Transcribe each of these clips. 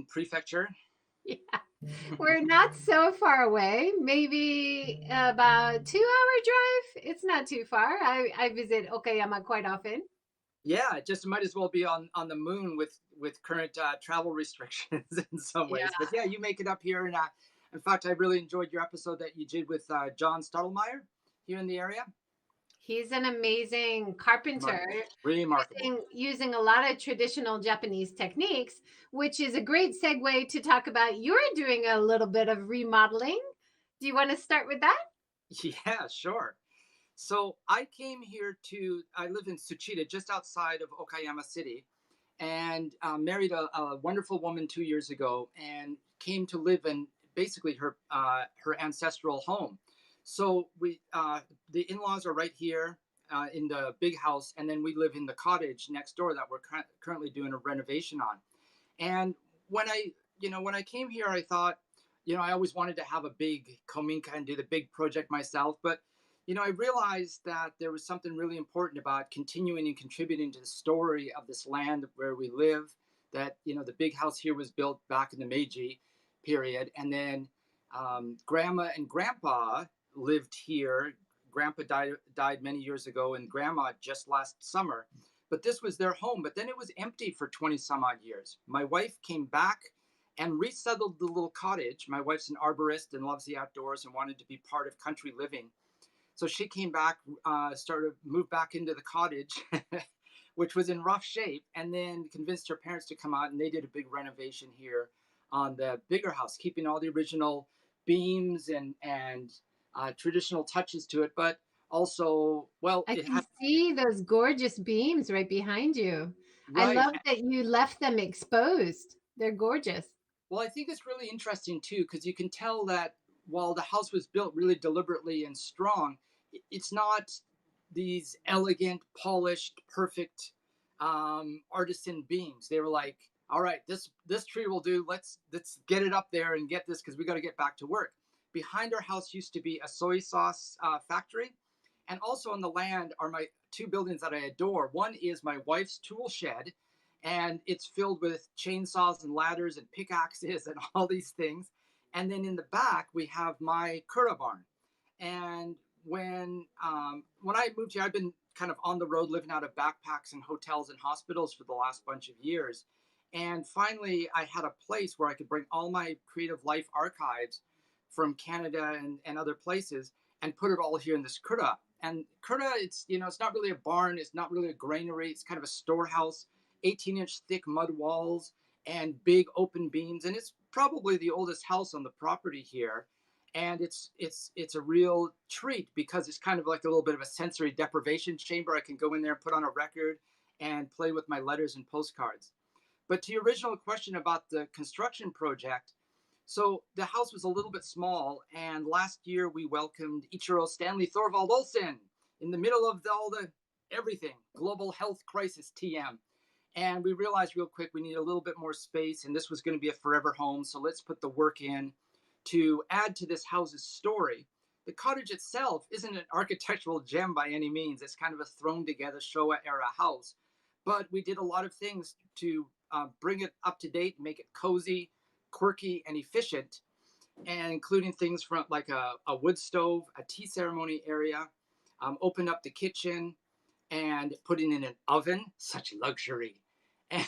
Prefecture. Yeah. We're not so far away, maybe about 2 hour drive. It's not too far. I visit Okayama quite often. Yeah, it just might as well be on the moon with current travel restrictions in some Yeah. ways. But yeah, you make it up here, and in fact, I really enjoyed your episode that you did with John Stottlemyre here in the area. He's an amazing carpenter Remarkable, remarkable. using a lot of traditional Japanese techniques, which is a great segue to talk about you're doing a little bit of remodeling. Do you want to start with that? Yeah, sure. So I came here I live in Tsuchida, just outside of Okayama City, and married a wonderful woman 2 years ago, and came to live in basically her ancestral home. So the in-laws are right here in the big house, and then we live in the cottage next door that we're currently doing a renovation on. And when I came here, I thought, I always wanted to have a big kominka and do the big project myself, but I realized that there was something really important about continuing and contributing to the story of this land where we live. That the big house here was built back in the Meiji period, and then Grandma and Grandpa lived here. Grandpa died many years ago, and Grandma just last summer. But this was their home. But then it was empty for 20 some odd years. My wife came back and resettled the little cottage. My wife's an arborist and loves the outdoors and wanted to be part of country living. So she came back, moved back into the cottage, which was in rough shape, and then convinced her parents to come out, and they did a big renovation here on the bigger house, keeping all the original beams and traditional touches to it, but also, well, I it can had see those gorgeous beams right behind you. I right. love that you left them exposed. They're gorgeous. Well, I think it's really interesting too, because you can tell that while the house was built really deliberately and strong, it's not these elegant, polished, perfect artisan beams. They were like, all right, this tree will do. Let's get it up there and get this because we got to get back to work. Behind our house used to be a soy sauce factory, and also on the land are my two buildings that I adore. One is my wife's tool shed, and it's filled with chainsaws and ladders and pickaxes and all these things. And then in the back we have my kura barn. And when I moved here, I've been kind of on the road, living out of backpacks and hotels and hospitals for the last bunch of years. And finally, I had a place where I could bring all my creative life archives from Canada and other places and put it all here in this kura. And kura, it's not really a barn, it's not really a granary, it's kind of a storehouse, 18-inch thick mud walls and big open beams, and it's probably the oldest house on the property here. And it's a real treat because it's kind of like a little bit of a sensory deprivation chamber. I can go in there, put on a record, and play with my letters and postcards. But to your original question about the construction project, so the house was a little bit small, and last year we welcomed Ichiro Stanley Thorvald Olson in the middle of all the everything, global health crisis TM. And we realized real quick we need a little bit more space, and this was going to be a forever home. So let's put the work in to add to this house's story. The cottage itself isn't an architectural gem by any means. It's kind of a thrown together Showa era house. But we did a lot of things to bring it up to date, make it cozy, quirky, and efficient, and including things from like a wood stove, a tea ceremony area, opened up the kitchen, and putting in an oven, such luxury.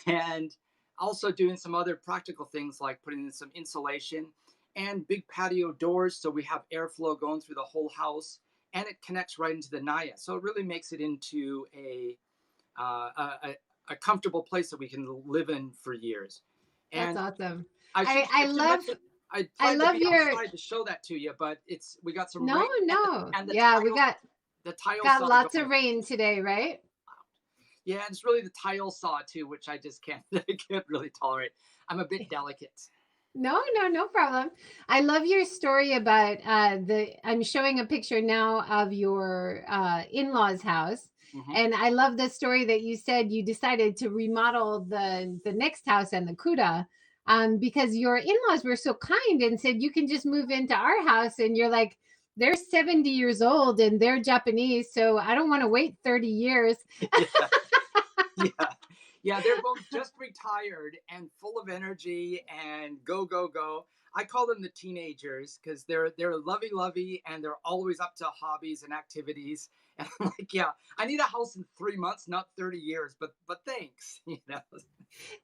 And also doing some other practical things like putting in some insulation and big patio doors so we have airflow going through the whole house, and it connects right into the Naya. So it really makes it into a comfortable place that we can live in for years. That's And awesome. I should, I I should love mention, I I tried to love be your outside to show that to you, but we got some no, rain, and no. the Yeah, we the tile got saw lots of going. rain today, right? Yeah, and it's really the tile saw too, which I just can't I can't really tolerate. I'm a bit delicate. No, no, no problem. I love your story about I'm showing a picture now of your in-laws house. Hmm. And I love the story that you said you decided to remodel the next house and the Kuda because your in-laws were so kind and said you can just move into our house, and you're like, they're 70 years old and they're Japanese, so I don't want to wait 30 years. Yeah, yeah. Yeah, they're both just retired and full of energy and go go go. I call them the teenagers because they're lovey lovey and they're always up to hobbies and activities. And I'm like, yeah, I need a house in 3 months, not 30 years, but thanks, you know.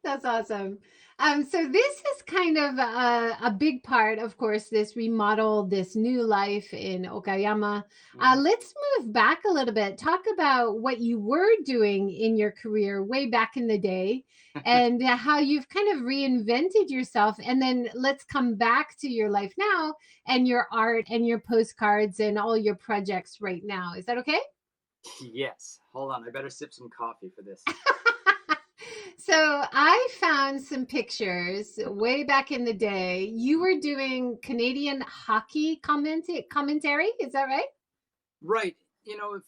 That's awesome. So this is kind of a big part, of course, this remodel, this new life in Okayama. Mhm. Let's move back a little bit. Talk about what you were doing in your career way back in the day and how you've kind of reinvented yourself. And then let's come back to your life now and your art and your postcards and all your projects right now. Is that okay? Yes. Hold on, I better sip some coffee for this. So I found some pictures way back in the day. You were doing Canadian hockey commentary. Is that right? Right. You know, if,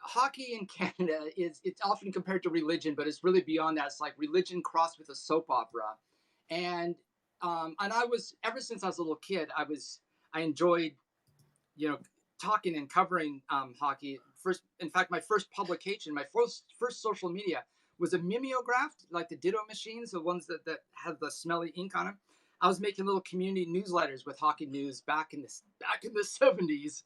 hockey in Canada is it's often compared to religion, but it's really beyond that. It's like religion crossed with a soap opera, and I was ever since I was a little kid, I enjoyed you know talking and covering hockey. First, in fact, my first publication, my first social media was a mimeograph, like the Ditto machines, the ones that have the smelly ink on them. I was making little community newsletters with hockey news back in the 70s,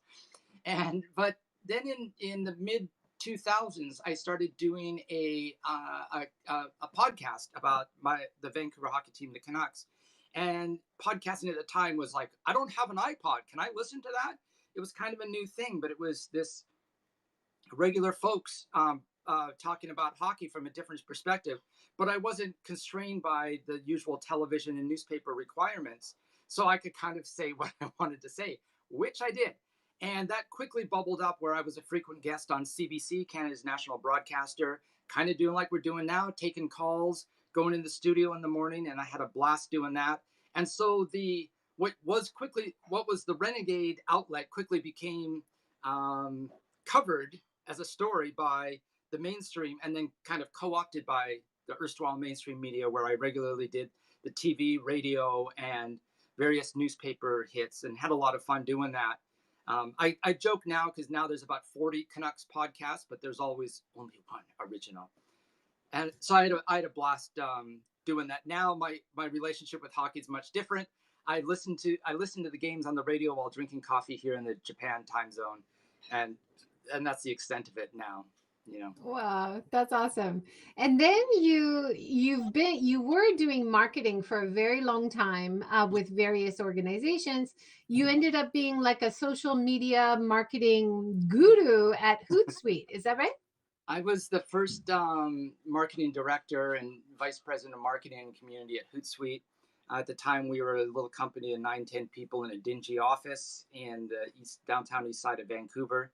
and but then in the mid 2000s, I started doing a podcast about the Vancouver hockey team, the Canucks. And podcasting at the time was like, I don't have an iPod. Can I listen to that? It was kind of a new thing, but it was this regular folks talking about hockey from a different perspective. But I wasn't constrained by the usual television and newspaper requirements. So I could kind of say what I wanted to say, which I did. And that quickly bubbled up where I was a frequent guest on CBC, Canada's national broadcaster, kind of doing like we're doing now, taking calls, going in the studio in the morning. And I had a blast doing that. And so what was the Renegade outlet quickly became covered as a story by the mainstream and then kind of co-opted by the erstwhile mainstream media, where I regularly did the TV, radio, and various newspaper hits and had a lot of fun doing that. I joke now because now there's about 40 Canucks podcasts, but there's always only one original. And so I had a blast doing that. Now my relationship with hockey is much different. I listen to the games on the radio while drinking coffee here in the Japan time zone, and that's the extent of it now. You know. Wow, that's awesome. And then you were doing marketing for a very long time with various organizations. You ended up being like a social media marketing guru at Hootsuite. Is that right? I was the first marketing director and vice president of marketing and community at Hootsuite. At the time, we were a little company of 9, 10 people in a dingy office in the downtown east side of Vancouver.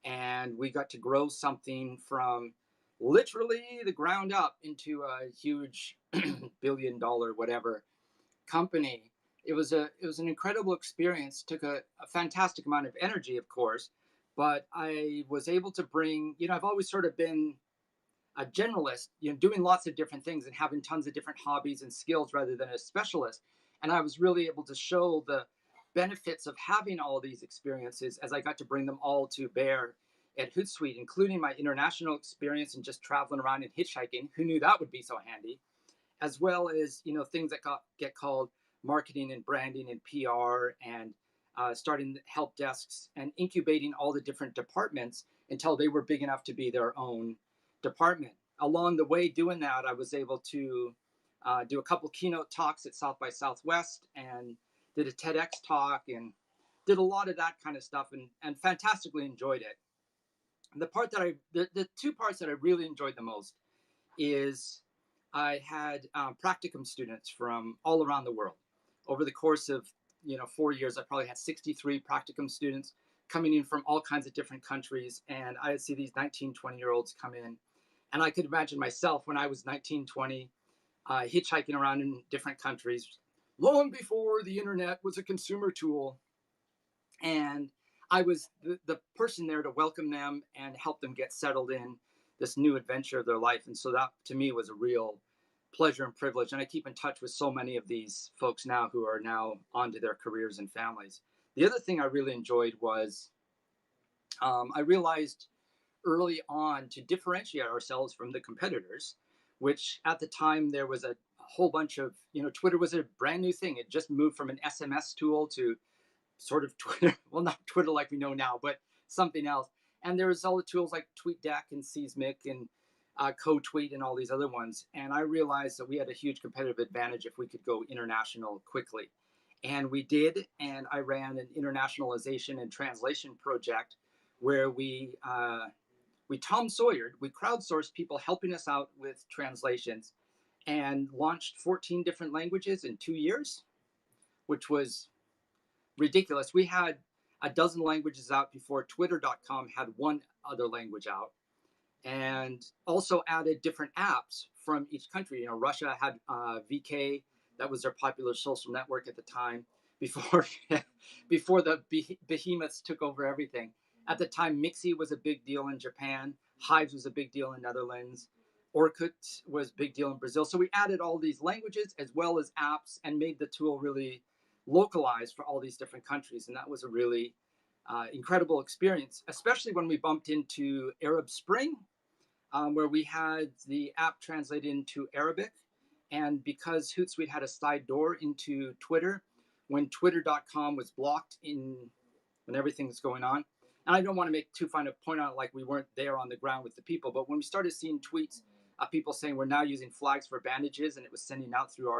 And we got to grow something from literally the ground up into a huge $1 billion whatever company. It was an incredible experience. Took a fantastic amount of energy, of course, but I was able to bring. I've always sort of been a generalist, doing lots of different things and having tons of different hobbies and skills rather than a specialist. And I was really able to show the benefits of having all these experiences as I got to bring them all to bear at Hootsuite, including my international experience and just traveling around and hitchhiking. Who knew that would be so handy? As well as things that get called marketing and branding and PR, and starting help desks and incubating all the different departments until they were big enough to be their own department. Along the way, doing that, I was able to do a couple keynote talks at South by Southwest and did a TEDx talk and did a lot of that kind of stuff, and fantastically enjoyed it. And the two parts that I really enjoyed the most is I had practicum students from all around the world. Over the course of 4 years, I probably had 63 practicum students coming in from all kinds of different countries, and I would see these 19, 20-year-olds come in, and I could imagine myself when I was 19, 20, hitchhiking around in different countries, long before the internet was a consumer tool, and I was the person there to welcome them and help them get settled in this new adventure of their life. And so that to me was a real pleasure and privilege. And I keep in touch with so many of these folks now who are now onto their careers and families. The other thing I really enjoyed was I realized early on to differentiate ourselves from the competitors, which at the time there was a whole bunch of, Twitter was a brand new thing. It just moved from an SMS tool to sort of Twitter. Well, not Twitter like we know now, but something else. And there was all the tools like TweetDeck and Seismic and CoTweet and all these other ones. And I realized that we had a huge competitive advantage if we could go international quickly. And we did. And I ran an internationalization and translation project where we Tom Sawyered, we crowdsourced people helping us out with translations and launched 14 different languages in 2 years, which was ridiculous. We had a dozen languages out before Twitter.com had one other language out, and also added different apps from each country. Russia had VK, that was their popular social network at the time, before before the behemoths took over everything. At the time, Mixi was a big deal in Japan. Hives was a big deal in Netherlands. Orkut was a big deal in Brazil. So we added all these languages as well as apps and made the tool really localized for all these different countries. And that was a really incredible experience, especially when we bumped into Arab Spring, where we had the app translated into Arabic. And because Hootsuite had a side door into Twitter, when Twitter.com was blocked when everything was going on, and I don't want to make too fine a point on it like we weren't there on the ground with the people, but when we started seeing tweets of people saying we're now using flags for bandages and it was sending out through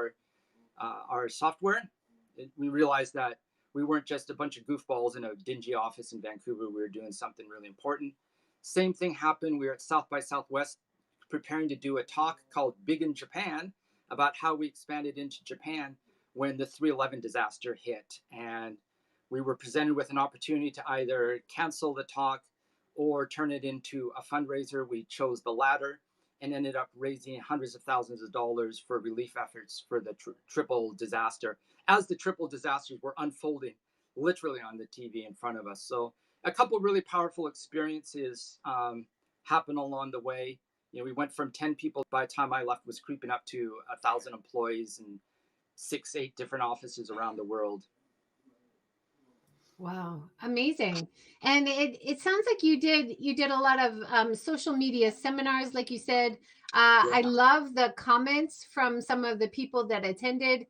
our software, we realized that we weren't just a bunch of goofballs in a dingy office in Vancouver. We were doing something really important. Same thing happened. We were at South by Southwest preparing to do a talk called Big in Japan about how we expanded into Japan when the 3/11 disaster hit. And we were presented with an opportunity to either cancel the talk or turn it into a fundraiser. We chose the latter and ended up raising hundreds of thousands of dollars for relief efforts for the triple disaster, as the triple disasters were unfolding literally on the TV in front of us. So a couple really powerful experiences happened along the way. We went from 10 people by the time I left was creeping up to 1,000 employees and 6, 8 different offices around the world. Wow, amazing. And it sounds like you did a lot of social media seminars, like you said. I Yeah. love the comments from some of the people that attended.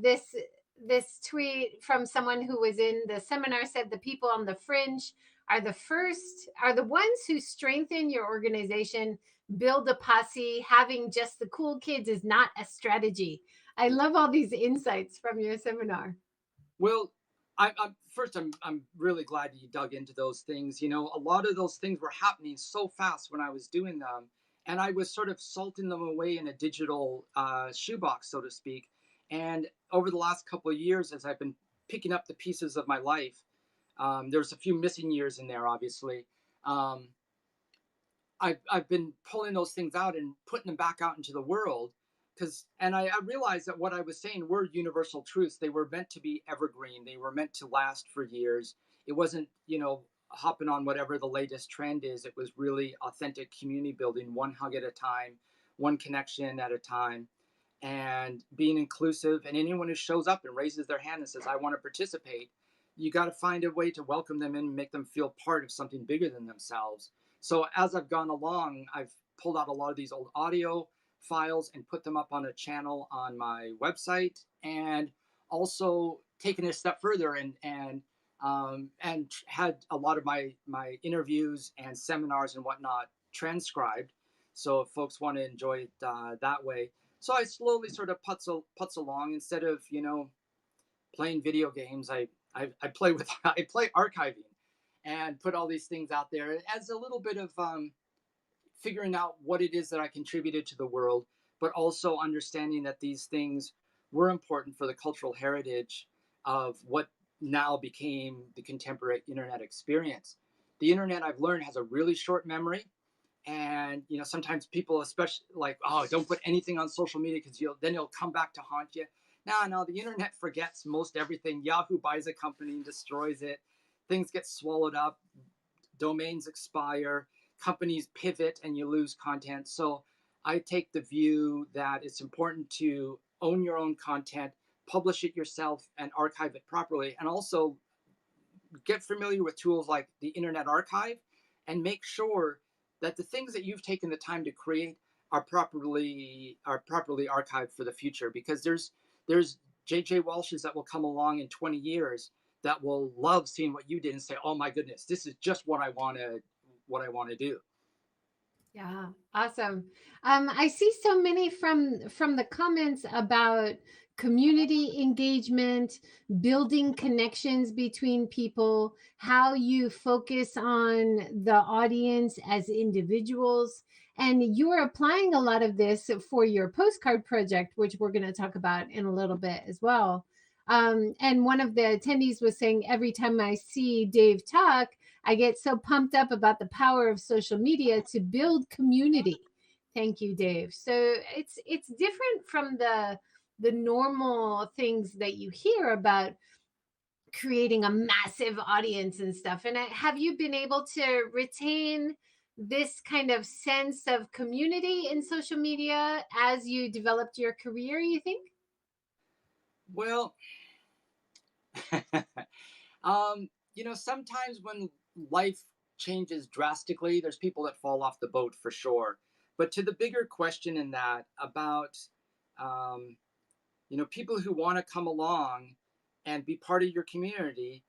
This tweet from someone who was in the seminar said the people on the fringe are the ones who strengthen your organization, build a posse. Having just the cool kids is not a strategy. I love all these insights from your seminar. Well, I'm really glad you dug into those things. A lot of those things were happening so fast when I was doing them, and I was sort of salting them away in a digital shoebox, so to speak. And over the last couple of years, as I've been picking up the pieces of my life, there's a few missing years in there, obviously. Um, I've been pulling those things out and putting them back out into the world, and I realized that what I was saying were universal truths. They were meant to be evergreen. They were meant to last for years. It wasn't, hopping on whatever the latest trend is. It was really authentic community building, one hug at a time, one connection at a time, and being inclusive. And anyone who shows up and raises their hand and says, I want to participate, you got to find a way to welcome them in and make them feel part of something bigger than themselves. So as I've gone along, I've pulled out a lot of these old audio files and put them up on a channel on my website, and also taken it a step further and had a lot of my interviews and seminars and whatnot transcribed. So if folks want to enjoy it that way. So I slowly sort of putz along. Instead of playing video games, I play with I play archiving and put all these things out there as a little bit of figuring out what it is that I contributed to the world, but also understanding that these things were important for the cultural heritage of what now became the contemporary internet experience. The internet, I've learned, has a really short memory. And sometimes people, especially like, oh, don't put anything on social media because it'll come back to haunt you. No, the internet forgets most everything. Yahoo buys a company and destroys it. Things get swallowed up. Domains expire. Companies pivot, and you lose content. So I take the view that it's important to own your own content, publish it yourself, and archive it properly. And also get familiar with tools like the Internet Archive, and make sure that the things that you've taken the time to create are properly archived for the future, because there's JJWalshes that will come along in 20 years that will love seeing what you did and say, "Oh my goodness, this is just what I want to do." Yeah, awesome. I see so many from the comments about community engagement, building connections between people, how you focus on the audience as individuals, and you're applying a lot of this for your postcard project, which we're going to talk about in a little bit as well. And one of the attendees was saying, every time I see Dave talk, I get so pumped up about the power of social media to build community. Thank you, Dave. So it's different from the normal things that you hear about creating a massive audience and stuff. And have you been able to retain this kind of sense of community in social media as you developed your career, you think? Well, sometimes when life changes drastically, there's people that fall off the boat for sure. But to the bigger question in that about, um, people who want to come along and be part of your community,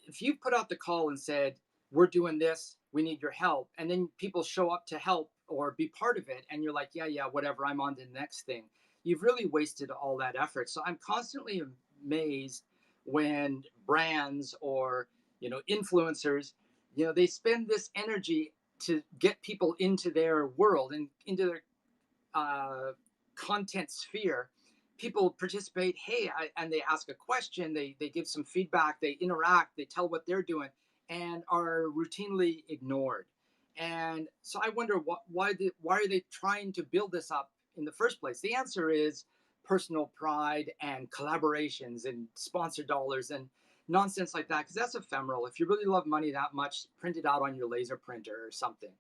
if you put out the call and said, "We're doing this, we need your help," and then people show up to help or be part of it, and you're like, "Yeah, yeah, whatever, I'm on to the next thing," you've really wasted all that effort. So I'm constantly amazed when brands or influencers, they spend this energy to get people into their world and into their uh, content sphere. People participate, hey, and they ask a question, they give some feedback, they interact, they tell what they're doing, and are routinely ignored. And so I wonder, why are they trying to build this up in the first place? The answer is personal pride and collaborations and sponsor dollars and nonsense like that, because that's ephemeral. If you really love money that much, print it out on your laser printer or something.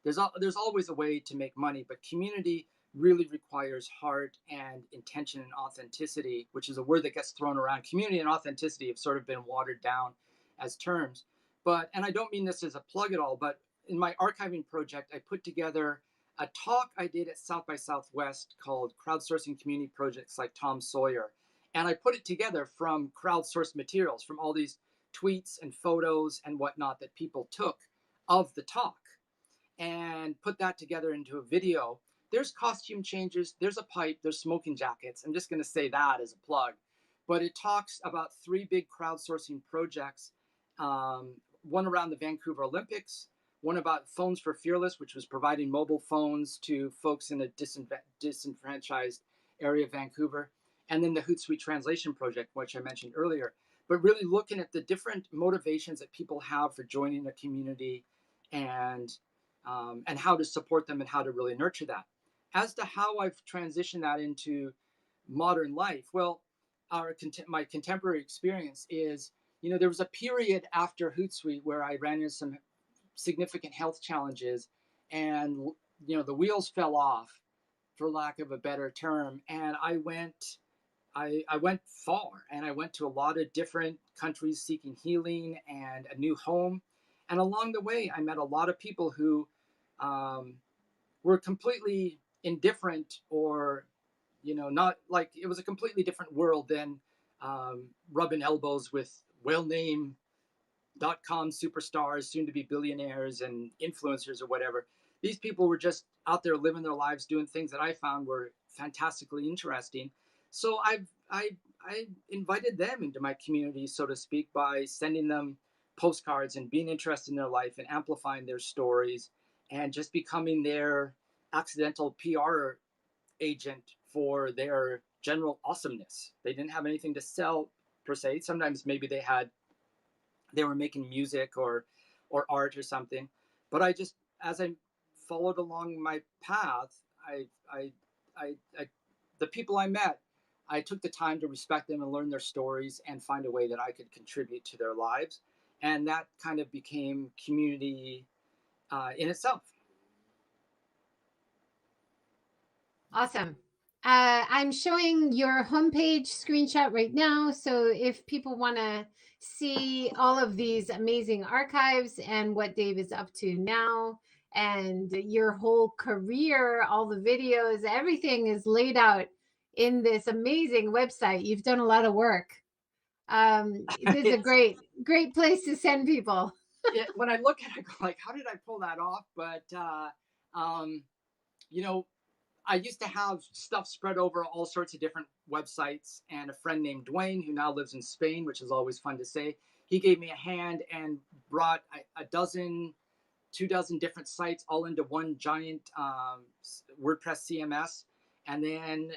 There's always a way to make money, but community really requires heart and intention and authenticity, which is a word that gets thrown around. Community and authenticity have sort of been watered down as terms. And I don't mean this as a plug at all, but in my archiving project, I put together a talk I did at South by Southwest called Crowdsourcing Community Projects Like Tom Sawyer. And I put it together from crowdsourced materials, from all these tweets and photos and whatnot that people took of the talk, and put that together into a video. There's costume changes, there's a pipe, there's smoking jackets. I'm just going to say that as a plug. But it talks about three big crowdsourcing projects, one around the Vancouver Olympics, one about Phones for Fearless, which was providing mobile phones to folks in a disenfranchised area of Vancouver, and then the Hootsuite Translation Project, which I mentioned earlier. But really looking at the different motivations that people have for joining a community, and how to support them and how to really nurture that. As to how I've transitioned that into modern life, well, my contemporary experience is, there was a period after Hootsuite where I ran into some significant health challenges, and the wheels fell off, for lack of a better term, and I went far, and I went to a lot of different countries seeking healing and a new home. And along the way, I met a lot of people who um, were completely indifferent, or, not like, it was a completely different world than rubbing elbows with well-named .com superstars, soon to be billionaires and influencers or whatever. These people were just out there living their lives, doing things that I found were fantastically interesting. So I invited them into my community, so to speak, by sending them postcards and being interested in their life and amplifying their stories, and just becoming their accidental PR agent for their general awesomeness. They didn't have anything to sell per se. Sometimes maybe they were making music or art or something. But I just, as I followed along my path, I the people I met, I took the time to respect them and learn their stories and find a way that I could contribute to their lives, and that kind of became community in itself. Awesome. I'm showing your homepage screenshot right now. So if people want to see all of these amazing archives and what Dave is up to now, and your whole career, all the videos, everything is laid out in this amazing website. You've done a lot of work. This is a It's great place to send people. when I look at it, I go like, how did I pull that off? But um, you know, I used to have stuff spread over all sorts of different websites, and a friend named Dwayne, who now lives in Spain, which is always fun to say, he gave me a hand and brought a dozen, 2 dozen different sites all into one giant WordPress CMS. And then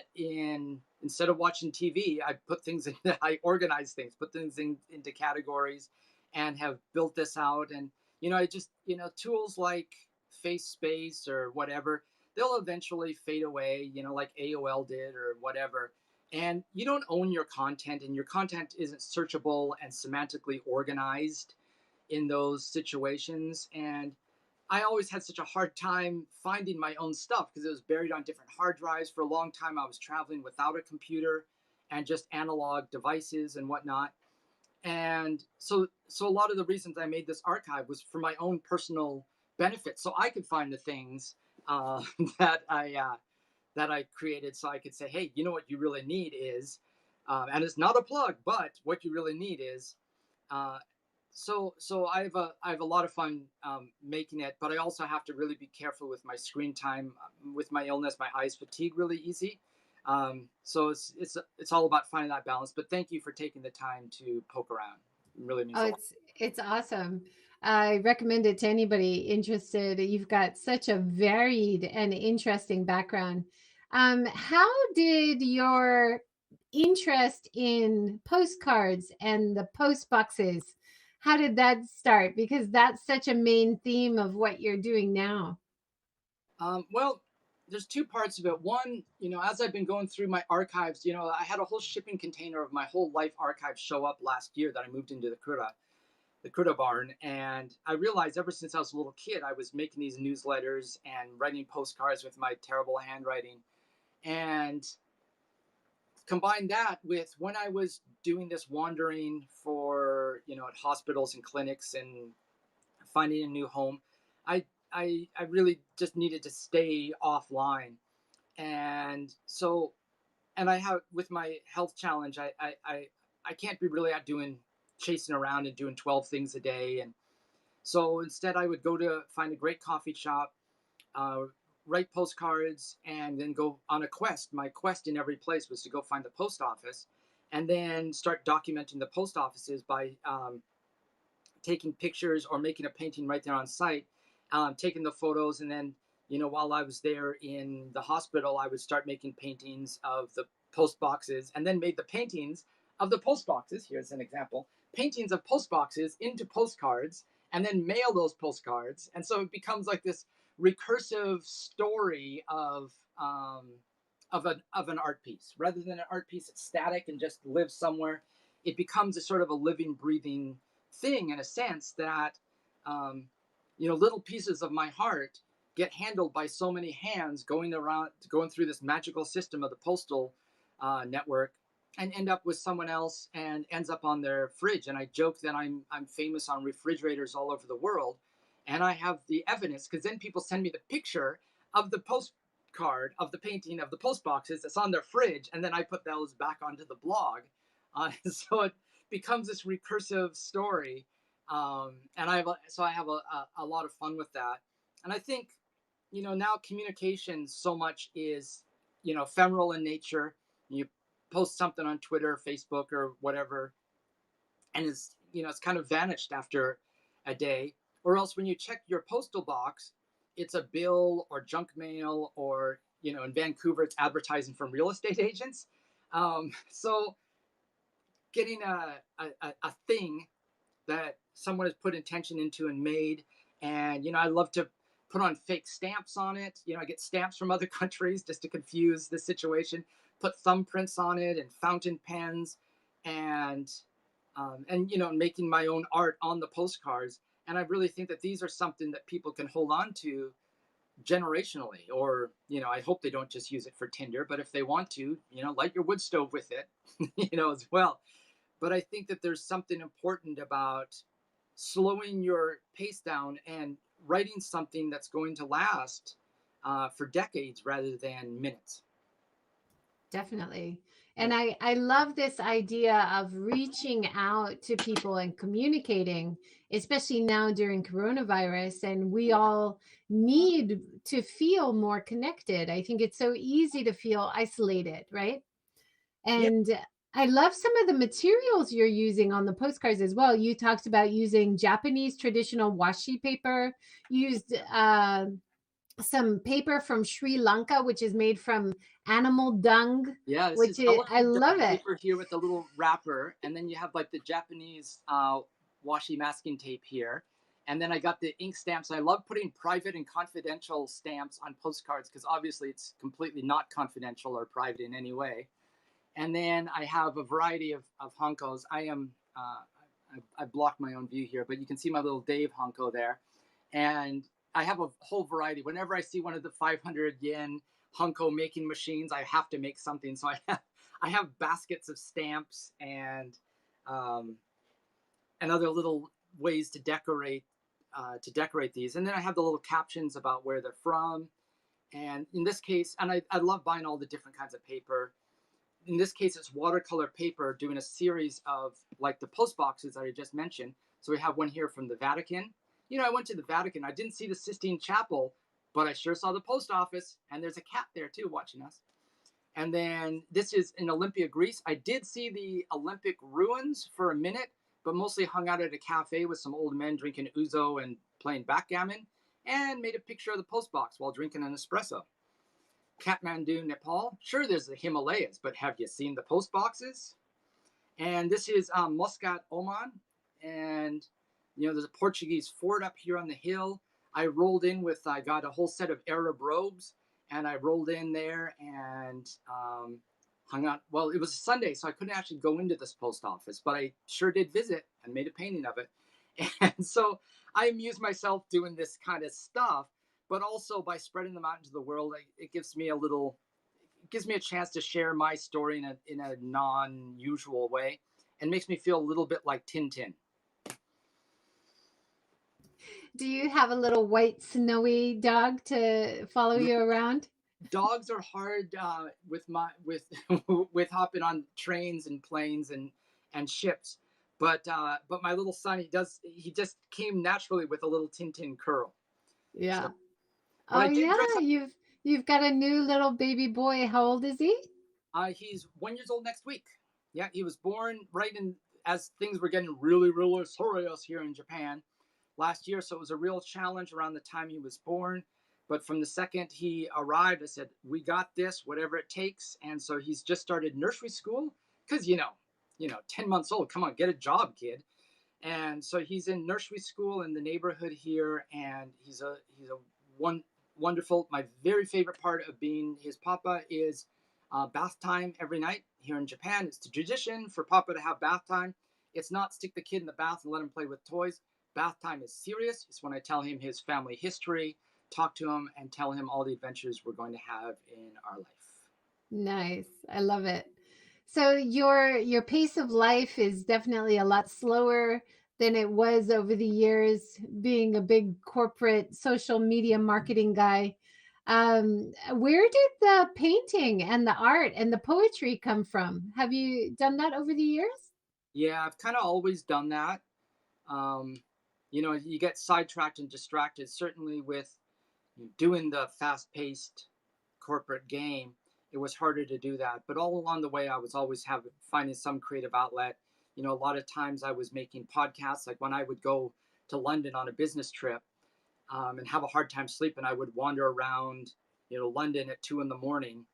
instead of watching TV, I put things in, I organize things, put things into categories, and have built this out. And I just tools like Face Space or whatever, they'll eventually fade away. Like AOL did or whatever. And you don't own your content, and your content isn't searchable and semantically organized in those situations. And I always had such a hard time finding my own stuff because it was buried on different hard drives. For a long time, I was traveling without a computer and just analog devices and whatnot. And so a lot of the reasons I made this archive was for my own personal benefit, so I could find the things uh, that I created, so I could say, hey, what you really need is, and it's not a plug, but what you really need is uh, so I have a lot of fun making it, but I also have to really be careful with my screen time. With my illness, my eyes fatigue really easy. So it's all about finding that balance. But thank you for taking the time to poke around. It really means Oh, a lot. it's awesome. I recommend it to anybody interested. You've got such a varied and interesting background. How did your interest in postcards and the post boxes, how did that start? Because that's such a main theme of what you're doing now. Well, there's two parts of it. One, as I've been going through my archives, I had a whole shipping container of my whole life archive show up last year that I moved into the Cuda barn. And I realized ever since I was a little kid, I was making these newsletters and writing postcards with my terrible handwriting. And combine that with when I was doing this wandering for, at hospitals and clinics and finding a new home, I, I really just needed to stay offline. And so, and I have, with my health challenge, I can't be really out doing, chasing around and doing 12 things a day. And so instead, I would go to find a great coffee shop, uh, write postcards, and then go on a quest. My quest in every place was to go find the post office, and then start documenting the post offices by taking pictures or making a painting right there on site, taking the photos, and then while I was there in the hospital, I would start making paintings of the post boxes, and then made the paintings of the post boxes. Here's an example: paintings of post boxes into postcards, and then mail those postcards. And so it becomes like this recursive story of an art piece. Rather than an art piece that's static and just lives somewhere, it becomes a sort of a living, breathing thing, in a sense that um, little pieces of my heart get handled by so many hands, going through this magical system of the postal network, and end up with someone else and ends up on their fridge. And I joke that I'm famous on refrigerators all over the world, and I have the evidence, because then people send me the picture of the postcard of the painting of the post boxes that's on their fridge, and then I put those back onto the blog. So it becomes this recursive story, and I have a lot of fun with that. And I think now communication so much is ephemeral in nature. You post something on Twitter, Facebook, or whatever, and it's kind of vanished after a day. Or else when you check your postal box, it's a bill or junk mail, or in Vancouver, it's advertising from real estate agents. So getting a thing that someone has put intention into and made. And I love to put on fake stamps on it. I get stamps from other countries just to confuse the situation, put thumbprints on it and fountain pens, and making my own art on the postcards. And I really think that these are something that people can hold on to generationally. Or I hope they don't just use it for Tinder, but if they want to, light your wood stove with it, as well. But I think that there's something important about slowing your pace down and writing something that's going to last for decades rather than minutes. Definitely. Yeah. And I love this idea of reaching out to people and communicating, especially now during coronavirus. And we all need to feel more connected. I think it's so easy to feel isolated, right? Yeah. And I love some of the materials you're using on the postcards as well. You talked about using Japanese traditional washi paper, used some paper from Sri Lanka, which is made from animal dung, Yeah, this which is is, I elephant love dung it. paper here with a little wrapper, and then you have like the Japanese washi masking tape here. And then I got the ink stamps. I love putting private and confidential stamps on postcards because obviously it's completely not confidential or private in any way. And then I have a variety of hankos. I blocked my own view here, but you can see my little Dave hanko there. And I have a whole variety. Whenever I see one of the 500 yen hanko making machines, I have to make something. So I have baskets of stamps um, and other little ways to decorate these. And then I have the little captions about where they're from. And in this case, and I love buying all the different kinds of paper. In this case, it's watercolor paper doing a series of like the post boxes that I just mentioned. So we have one here from the Vatican. You know, I went to the Vatican. I didn't see the Sistine Chapel, but I sure saw the post office, and there's a cat there too watching us. And then this is in Olympia, Greece. I did see the Olympic ruins for a minute, but mostly hung out at a cafe with some old men drinking ouzo and playing backgammon, and made a picture of the post box while drinking an espresso. Kathmandu, Nepal. Sure, there's the Himalayas, but have you seen the post boxes? And this is Muscat, Oman. And, you know, there's a Portuguese fort up here on the hill. I got a whole set of Arab robes, and I rolled in there and hung out. Well, it was a Sunday, so I couldn't actually go into this post office, but I sure did visit and made a painting of it. And so I amuse myself doing this kind of stuff, but also by spreading them out into the world, it gives me a chance to share my story in a non-usual way, and makes me feel a little bit like Tintin. Do you have a little white snowy dog to follow you around? Dogs are hard with hopping on trains and planes and ships, but my little son, he just came naturally with a little Tintin curl. So, Yeah. but Oh I did dress yeah, up. you've got a new little baby boy. How old is he? He's 1 year old next week. Yeah, he was born right in as things were getting really, really serious here in Japan last year. So it was a real challenge around the time he was born. But from the second he arrived, I said, "We got this, whatever it takes." And so he's just started nursery school because 10 months old. Come on, get a job, kid. And so he's in nursery school in the neighborhood here, and he's a one wonderful. My very favorite part of being his papa is bath time every night here in Japan. It's the tradition for papa to have bath time. It's not stick the kid in the bath and let him play with toys. Bath time is serious. It's when I tell him his family history, talk to him, and tell him all the adventures we're going to have in our life. Nice. I love it. So your pace of life is definitely a lot slower than it was over the years being a big corporate social media marketing guy. Where did the painting and the art and the poetry come from? Have you done that over the years? Yeah, I've kind of always done that. Um, you get sidetracked and distracted, certainly with doing the fast paced corporate game. It was harder to do that. But all along the way, I was always finding some creative outlet. A lot of times I was making podcasts, like when I would go to London on a business trip and have a hard time sleeping, I would wander around, London at 2 in the morning.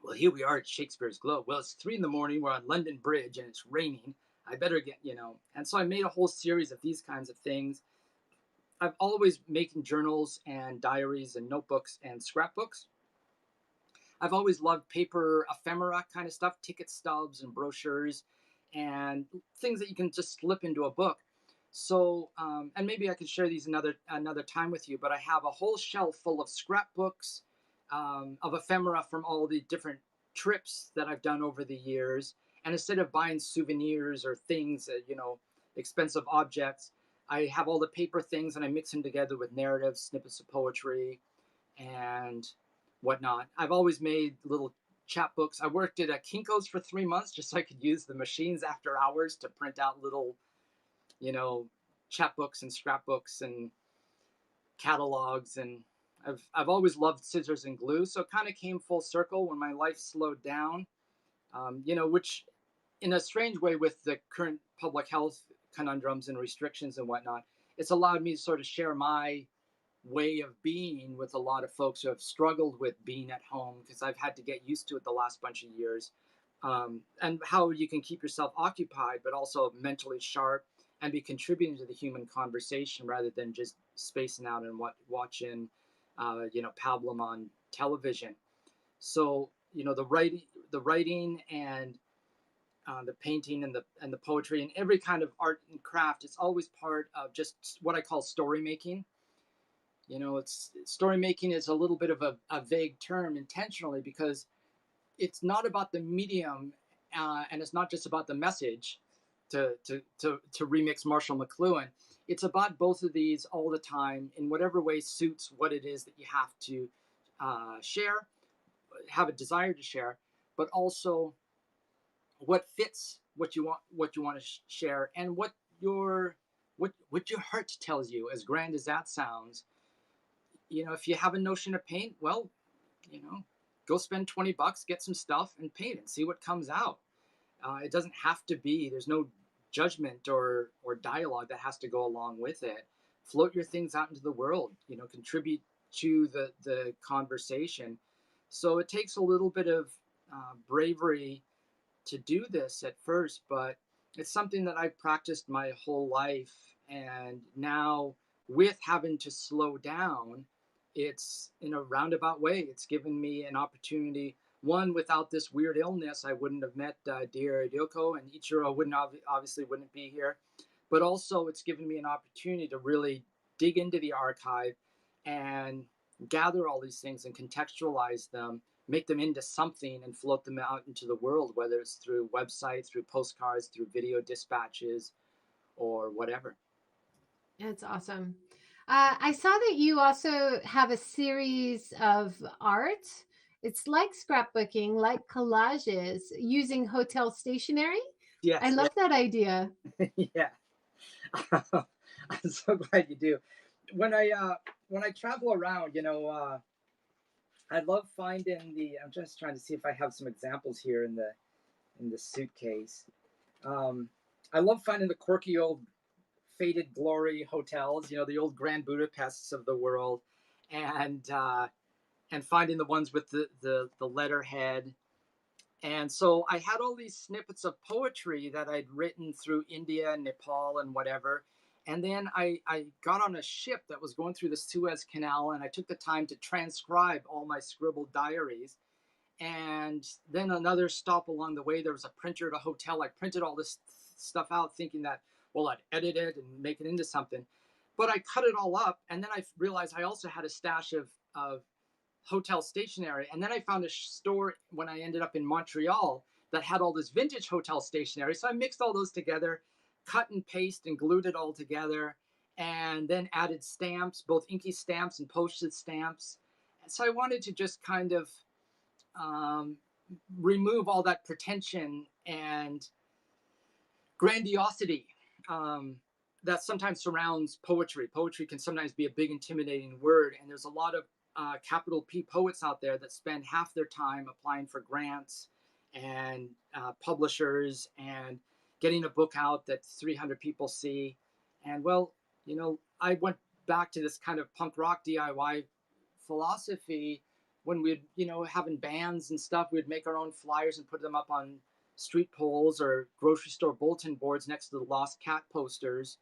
Well, here we are at Shakespeare's Globe. Well, it's 3 in the morning. We're on London Bridge and it's raining. I better get. And so I made a whole series of these kinds of things. I've always making journals and diaries and notebooks and scrapbooks. I've always loved paper ephemera kind of stuff, ticket stubs and brochures and things that you can just slip into a book. So, and maybe I could share these another time with you, but I have a whole shelf full of scrapbooks, of ephemera from all the different trips that I've done over the years. And instead of buying souvenirs or things, expensive objects, I have all the paper things and I mix them together with narratives, snippets of poetry, and whatnot. I've always made little chapbooks. I worked at a Kinko's for 3 months just so I could use the machines after hours to print out little, you know, chapbooks and scrapbooks and catalogs. And I've always loved scissors and glue. So it kind of came full circle when my life slowed down, which in a strange way with the current public health conundrums and restrictions and whatnot, it's allowed me to sort of share my way of being with a lot of folks who have struggled with being at home because I've had to get used to it the last bunch of years. And how you can keep yourself occupied, but also mentally sharp and be contributing to the human conversation rather than just spacing out and watching, pablum on television. So, the writing and the painting and the poetry and every kind of art and craft is always part of just what I call story making. It's story making is a little bit of a vague term intentionally because it's not about the medium, and it's not just about the message. To remix Marshall McLuhan, it's about both of these all the time in whatever way suits what it is that you have to share, have a desire to share, but also what fits what you want to share, and what your heart tells you. As grand as that sounds, if you have a notion to paint, well, go spend $20, get some stuff and paint and see what comes out. It doesn't have to be, there's no judgment or dialogue that has to go along with it. Float your things out into the world, contribute to the conversation. So it takes a little bit of bravery to do this at first, but it's something that I've practiced my whole life. And now, with having to slow down, it's in a roundabout way, it's given me an opportunity. One, without this weird illness, I wouldn't have met dear Ryoko, and Ichiro obviously wouldn't be here. But also, it's given me an opportunity to really dig into the archive and gather all these things and contextualize them, make them into something, and float them out into the world, whether it's through websites, through postcards, through video dispatches, or whatever. That's awesome. I saw that you also have a series of art. It's like scrapbooking, like collages using hotel stationery. I Yes, love that idea. yeah. I'm so glad you do. When I travel around, I love finding the. I'm just trying to see if I have some examples here in the suitcase. Um, I love finding the quirky old faded glory hotels, the old Grand Budapests of the world, and finding the ones with the letterhead. And so I had all these snippets of poetry that I'd written through India and Nepal and whatever. And then I got on a ship that was going through the Suez Canal, and I took the time to transcribe all my scribbled diaries. And then another stop along the way, there was a printer at a hotel. I printed all this stuff out thinking that, well, I'd edit it and make it into something. But I cut it all up, and then I realized I also had a stash of hotel stationery. And then I found a store when I ended up in Montreal that had all this vintage hotel stationery. So I mixed all those together, cut and paste and glued it all together, and then added stamps, both inky stamps and postage stamps. So I wanted to just kind of remove all that pretension and grandiosity that sometimes surrounds poetry. Poetry can sometimes be a big, intimidating word, and there's a lot of capital P poets out there that spend half their time applying for grants and publishers and getting a book out that 300 people see. And well, I went back to this kind of punk rock DIY philosophy when we'd, having bands and stuff. We'd make our own flyers and put them up on street poles or grocery store bulletin boards next to the lost cat posters,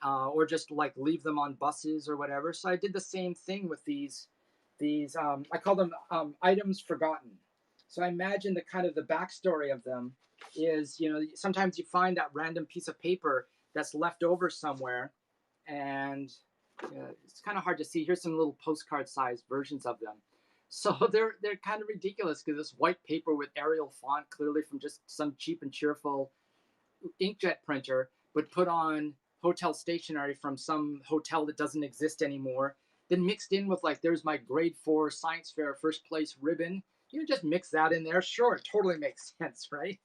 or just like leave them on buses or whatever. So I did the same thing with these I call them items forgotten. So I imagine the kind of the backstory of them is, sometimes you find that random piece of paper that's left over somewhere, and it's kind of hard to see. Here's some little postcard sized versions of them. So they're kind of ridiculous because this white paper with Arial font, clearly from just some cheap and cheerful inkjet printer, but put on hotel stationery from some hotel that doesn't exist anymore, then mixed in with like, there's my grade 4 science fair first place ribbon. Just mix that in there. Sure, it totally makes sense, right?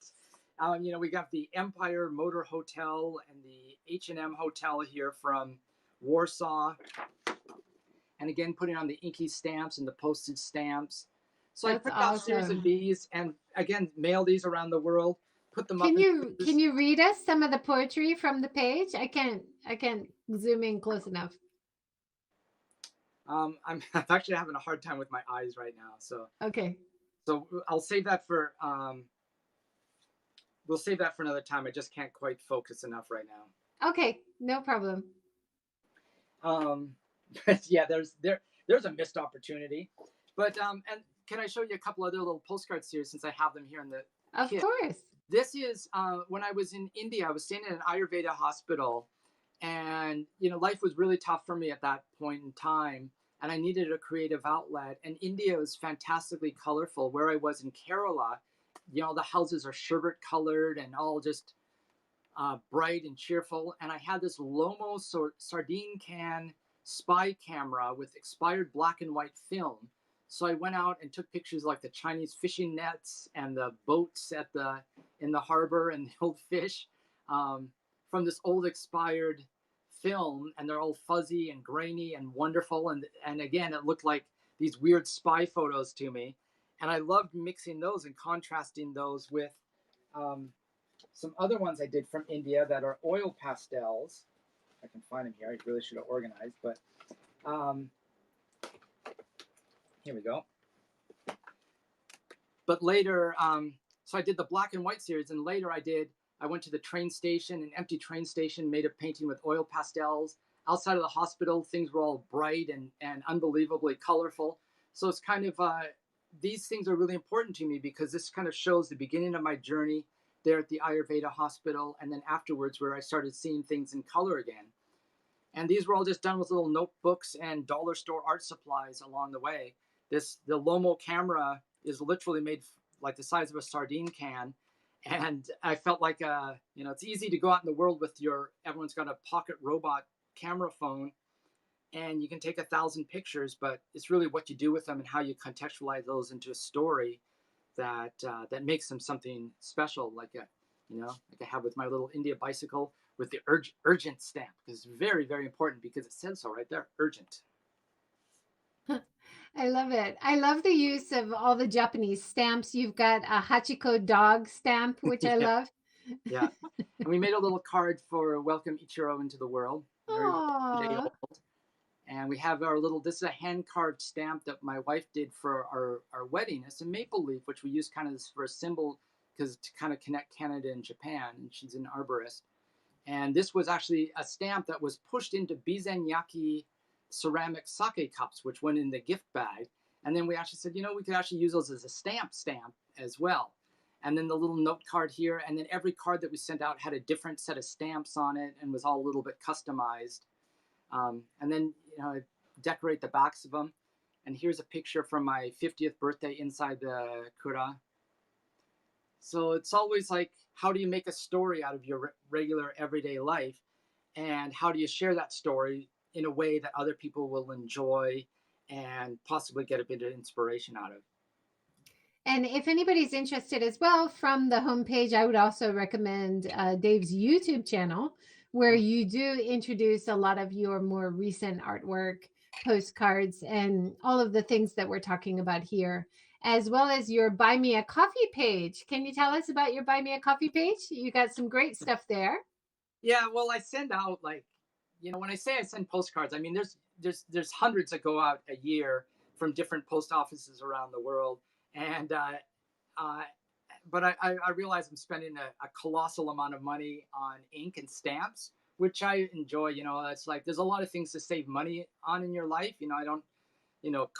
We got the Empire Motor Hotel and the H&M Hotel here from Warsaw. And again, putting on the inky stamps and the postage stamps. So I That's print out series of awesome. these and again, mail these around the world, put them up Can in you read us some of the poetry from the page? I can't zoom in close enough. I'm actually having a hard time with my eyes right now. Okay. So I'll save that for, we'll save that for another time. I just can't quite focus enough right now. Okay, no problem. But yeah, there's a missed opportunity. But and can I show you a couple other little postcard series since I have them here in the Of kit? course. This is when I was in India. I was staying in an Ayurveda hospital, and life was really tough for me at that point in time, and I needed a creative outlet. And India was fantastically colorful. Where I was in Kerala, the houses are sherbet colored and all just bright and cheerful. And I had this Lomo sardine can spy camera with expired black and white film. So I went out and took pictures like the Chinese fishing nets and the boats in the harbor and the old fish from this old expired film, and they're all fuzzy and grainy and wonderful. And again, it looked like these weird spy photos to me. And I loved mixing those and contrasting those with some other ones I did from India that are oil pastels. I can find them here. I really should have organized, but here we go. But later, so I did the black and white series, and later I went to the train station, an empty train station, made a painting with oil pastels. Outside of the hospital, things were all bright and unbelievably colorful. So it's kind of, these things are really important to me because this kind of shows the beginning of my journey there at the Ayurveda hospital, and then afterwards where I started seeing things in color again. And these were all just done with little notebooks and dollar store art supplies along the way. The Lomo camera is literally made like the size of a sardine can. And I felt like, it's easy to go out in the world with everyone's got a pocket robot camera phone and you can take 1,000 pictures, but it's really what you do with them and how you contextualize those into a story that makes them something special, like I have with my little India bicycle with the urgent stamp, because it's very, very important because it says so right there, urgent. I love it. I love the use of all the Japanese stamps. You've got a Hachiko dog stamp, which I Yeah, love. yeah. And we made a little card for welcome Ichiro into the world, very one day Oh, old. And we have this is a hand carved stamp that my wife did for our wedding. It's a maple leaf, which we use kind of for a symbol because to kind of connect Canada and Japan. And she's an arborist. And this was actually a stamp that was pushed into bizenyaki ceramic sake cups, which went in the gift bag. And then we actually said, we could actually use those as a stamp as well. And then the little note card here. And then every card that we sent out had a different set of stamps on it and was all a little bit customized. And then, decorate the backs of them. And here's a picture from my 50th birthday inside the kura. So it's always like, how do you make a story out of your regular everyday life? And how do you share that story in a way that other people will enjoy and possibly get a bit of inspiration out of? and if anybody's interested as well, from the homepage, I would also recommend Dave's YouTube channel, where you do introduce a lot of your more recent artwork, postcards, and all of the things that we're talking about here, as well as your Buy Me a Coffee page. Can you tell us about your Buy Me a Coffee page? You got some great stuff there. Yeah, well, I send out when I say I send postcards, I mean there's hundreds that go out a year from different post offices around the world, and but I realize I'm spending a colossal amount of money on ink and stamps, which I enjoy. It's like there's a lot of things to save money on in your life. I don't,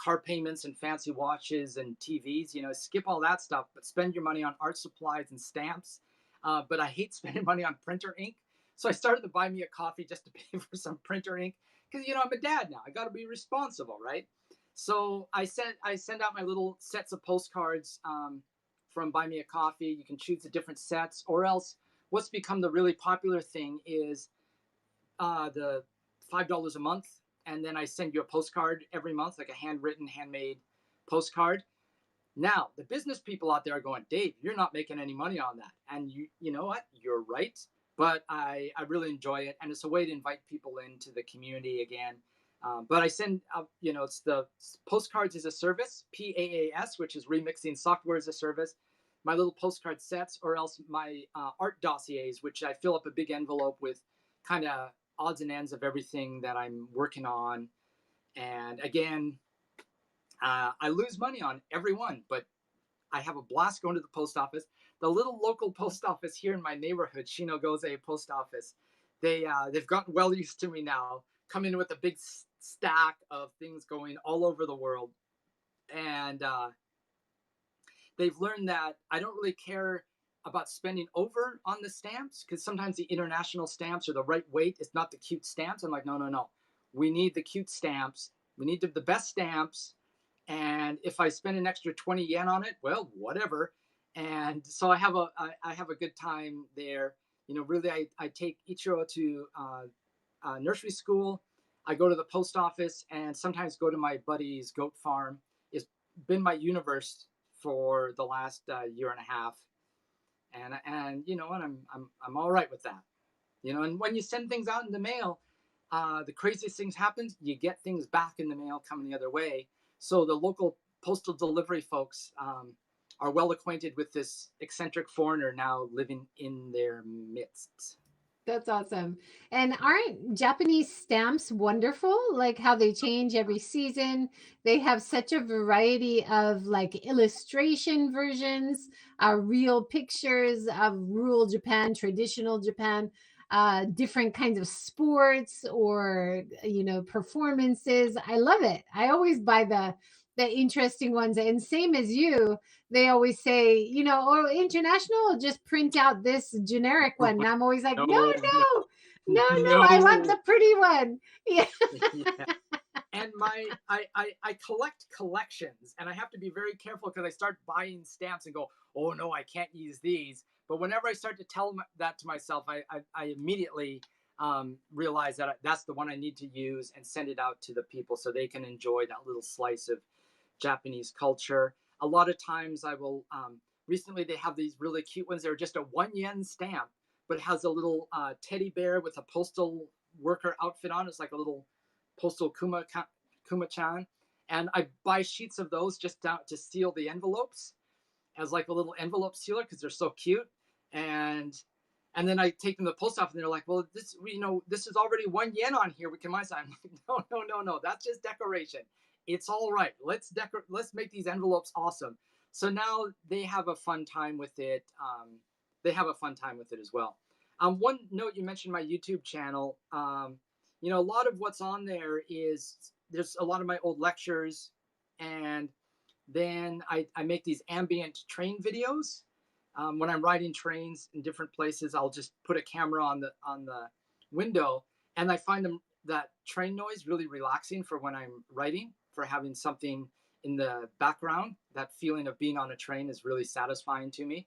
car payments and fancy watches and TVs. Skip all that stuff, but spend your money on art supplies and stamps. But I hate spending money on printer ink. So I started to buy me a coffee just to pay for some printer ink because I'm a dad now. I got to be responsible, right? So I send out my little sets of postcards from Buy Me a Coffee. You can choose the different sets, or else what's become the really popular thing is the $5 a month, and then I send you a postcard every month, like a handwritten, handmade postcard. Now, the business people out there are going, Dave, you're not making any money on that. And you know what? You're right. But I really enjoy it. And it's a way to invite people into the community again. But I send, it's the Postcards as a Service, PAAS, which is remixing software as a service, my little postcard sets, or else my art dossiers, which I fill up a big envelope with kind of odds and ends of everything that I'm working on. And again, I lose money on every one, but I have a blast going to the post office. The little local post office here in my neighborhood, Shinogoze Post Office, they've gotten well used to me now. Come in with a big stack of things going all over the world, and they've learned that I don't really care about spending over on the stamps, because sometimes the international stamps are the right weight. It's not the cute stamps. I'm like, no, no, no. We need the cute stamps. We need the best stamps. And if I spend an extra 20 yen on it, well, whatever. And so I have a good time there. Really, I take Ichiro to nursery school. I go to the post office and sometimes go to my buddy's goat farm. It's been my universe for the last year and a half. And you know what, I'm all right with that. And when you send things out in the mail, the craziest things happen. You get things back in the mail coming the other way. So the local postal delivery folks are well acquainted with this eccentric foreigner now living in their midst. That's awesome. And aren't Japanese stamps wonderful? Like how they change every season. They have such a variety of like illustration versions, real pictures of rural Japan, traditional Japan, different kinds of sports or performances. I love it. I always buy the interesting ones. And same as you, they always say, oh, international, just print out this generic one. And I'm always like, no, No, no, no, no, no, I want no. the pretty one. Yeah. Yeah. And I collect collections, and I have to be very careful because I start buying stamps and go, oh no, I can't use these. But whenever I start to tell that to myself, I immediately realize that that's the one I need to use and send it out to the people so they can enjoy that little slice of Japanese culture. A lot of times I will, recently they have these really cute ones. They're just a 1 yen stamp, but it has a little teddy bear with a postal worker outfit on. It's like a little postal Kuma-chan. And I buy sheets of those just to seal the envelopes as like a little envelope sealer because they're so cute. And then I take them to the post office and they're like, well, this is already 1 yen on here. We can buy some. I'm like, no. That's just decoration. It's all right. Let's make these envelopes awesome. So now they have a fun time with it. They have a fun time with it as well. One note, you mentioned my YouTube channel. A lot of what's on there is there's a lot of my old lectures, and then I make these ambient train videos. When I'm riding trains in different places, I'll just put a camera on the window, and I find that train noise really relaxing for when I'm writing, for having something in the background. That feeling of being on a train is really satisfying to me.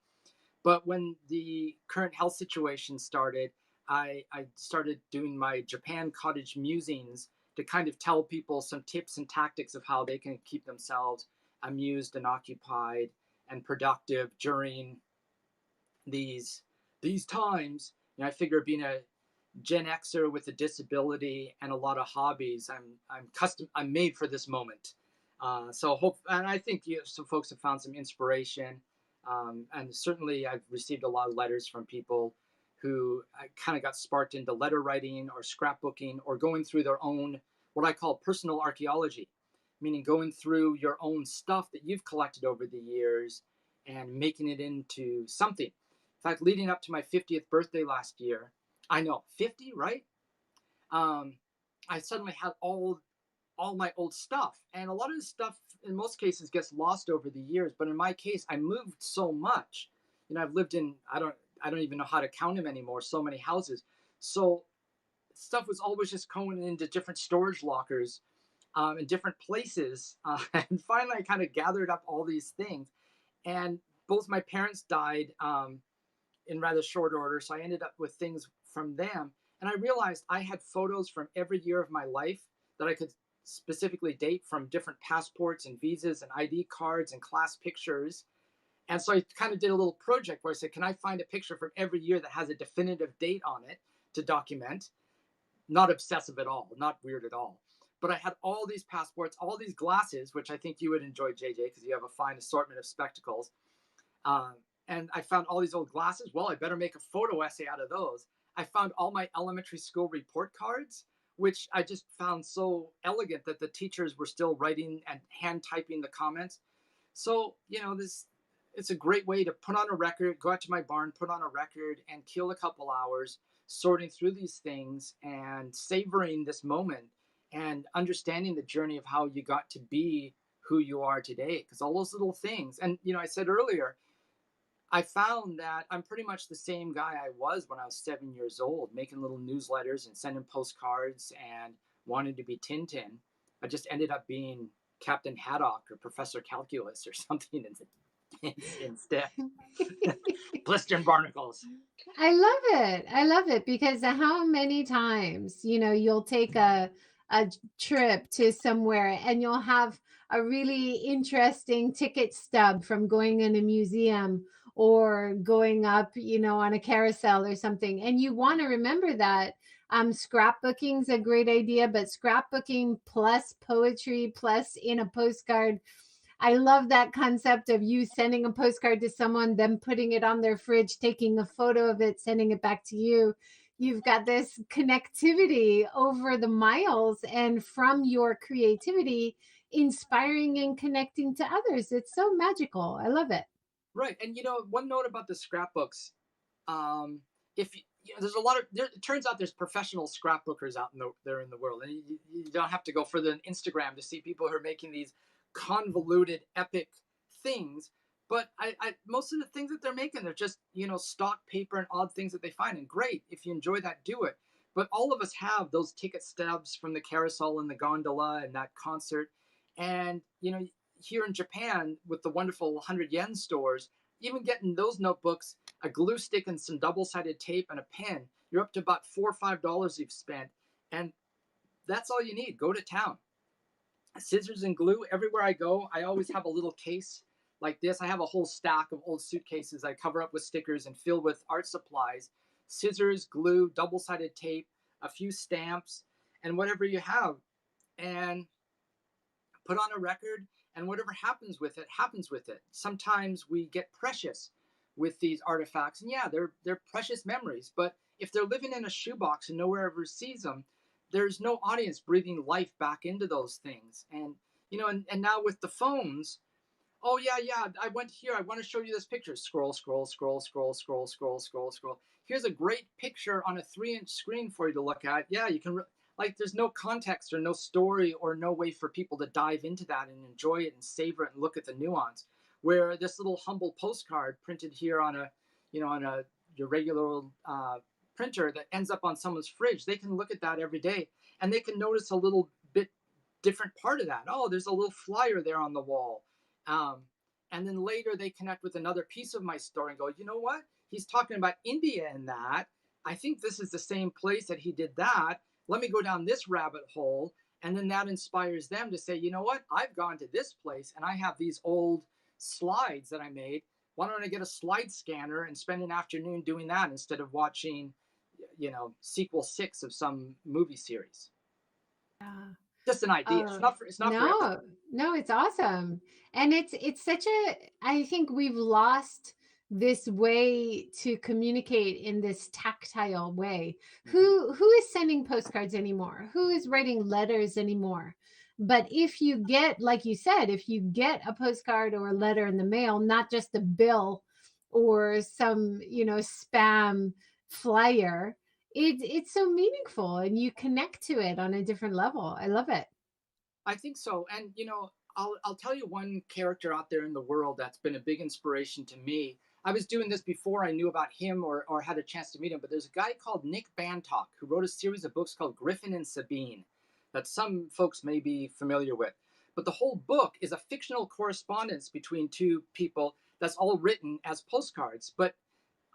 But when the current health situation started, I started doing my Japan cottage musings to kind of tell people some tips and tactics of how they can keep themselves amused and occupied and productive during these times. I figure being a Gen Xer with a disability and a lot of hobbies, I'm made for this moment. And I think some folks have found some inspiration. And certainly I've received a lot of letters from people who kind of got sparked into letter writing or scrapbooking or going through their own, what I call personal archaeology, meaning going through your own stuff that you've collected over the years and making it into something. In fact, leading up to my 50th birthday last year, I know, 50, right? I suddenly had all my old stuff, and a lot of this stuff in most cases gets lost over the years, but in my case I moved so much. I've lived in, I don't even know how to count them anymore, so many houses. So stuff was always just going into different storage lockers in different places. And finally I kind of gathered up all these things, and both my parents died in rather short order, so I ended up with things from them. And I realized I had photos from every year of my life that I could specifically date, from different passports and visas and ID cards and class pictures. And so I kind of did a little project where I said, can I find a picture from every year that has a definitive date on it to document? Not obsessive at all, not weird at all. But I had all these passports, all these glasses, which I think you would enjoy, JJ, because you have a fine assortment of spectacles. Um, and I found all these old glasses. Well, I better make a photo essay out of those. I found all my elementary school report cards, which I just found so elegant that the teachers were still writing and hand typing the comments. So, this, it's a great way to put on a record, go out to my barn, put on a record, and kill a couple hours sorting through these things and savoring this moment and understanding the journey of how you got to be who you are today. Because all those little things, and I said earlier, I found that I'm pretty much the same guy I was when I was 7 years old, making little newsletters and sending postcards and wanting to be Tintin. I just ended up being Captain Haddock or Professor Calculus or something instead. Blister and barnacles. I love it. I love it because how many times, you'll take a trip to somewhere and you'll have a really interesting ticket stub from going in a museum or going up, on a carousel or something. And you want to remember that. Scrapbooking's a great idea, but scrapbooking plus poetry plus in a postcard, I love that concept of you sending a postcard to someone, them putting it on their fridge, taking a photo of it, sending it back to you. You've got this connectivity over the miles and from your creativity, inspiring and connecting to others. It's so magical. I love it. Right. And one note about the scrapbooks, if there's a lot of it turns out there's professional scrapbookers out there in the world, and you don't have to go further than Instagram to see people who are making these convoluted epic things. But most of the things that they're making, they're just stock paper and odd things that they find. And great, if you enjoy that, do it. But all of us have those ticket stubs from the carousel and the gondola and that concert. And here in Japan with the wonderful 100 yen stores, even getting those notebooks, a glue stick and some double-sided tape and a pen, you're up to about $4 or $5 you've spent. And that's all you need. Go to town. Scissors and glue. Everywhere I go, I always have a little case like this. I have a whole stack of old suitcases I cover up with stickers and fill with art supplies. Scissors, glue, double-sided tape, a few stamps, and whatever you have. And put on a record, and whatever happens with it, happens with it. Sometimes we get precious with these artifacts, and yeah, they're precious memories. But if they're living in a shoebox and nowhere ever sees them, there's no audience breathing life back into those things. And and now with the phones, oh yeah, I went here, I want to show you this picture. Scroll, scroll, scroll, scroll, scroll, scroll, scroll, scroll. Here's a great picture on a 3-inch screen for you to look at. Yeah, you can like, there's no context or no story or no way for people to dive into that and enjoy it and savor it and look at the nuance. Where this little humble postcard printed here on your regular printer that ends up on someone's fridge, they can look at that every day and they can notice a little bit different part of that. Oh, there's a little flyer there on the wall. And then later they connect with another piece of my story and go, you know what? He's talking about India in that. I think this is the same place that he did that. Let me go down this rabbit hole. And then that inspires them to say, you know what? I've gone to this place and I have these old slides that I made. Why don't I get a slide scanner and spend an afternoon doing that instead of watching, sequel 6 of some movie series? Yeah. Just an idea. It's not for everyone. No, it's awesome. And it's such I think we've lost this way to communicate in this tactile way. Who is sending postcards anymore? Who is writing letters anymore? But if you get, like you said, if you get a postcard or a letter in the mail, not just a bill or some, spam flyer, it's so meaningful and you connect to it on a different level. I love it. I think so. And I'll tell you one character out there in the world that's been a big inspiration to me. I was doing this before I knew about him or had a chance to meet him, but there's a guy called Nick Bantock who wrote a series of books called Griffin and Sabine that some folks may be familiar with. But the whole book is a fictional correspondence between two people that's all written as postcards. But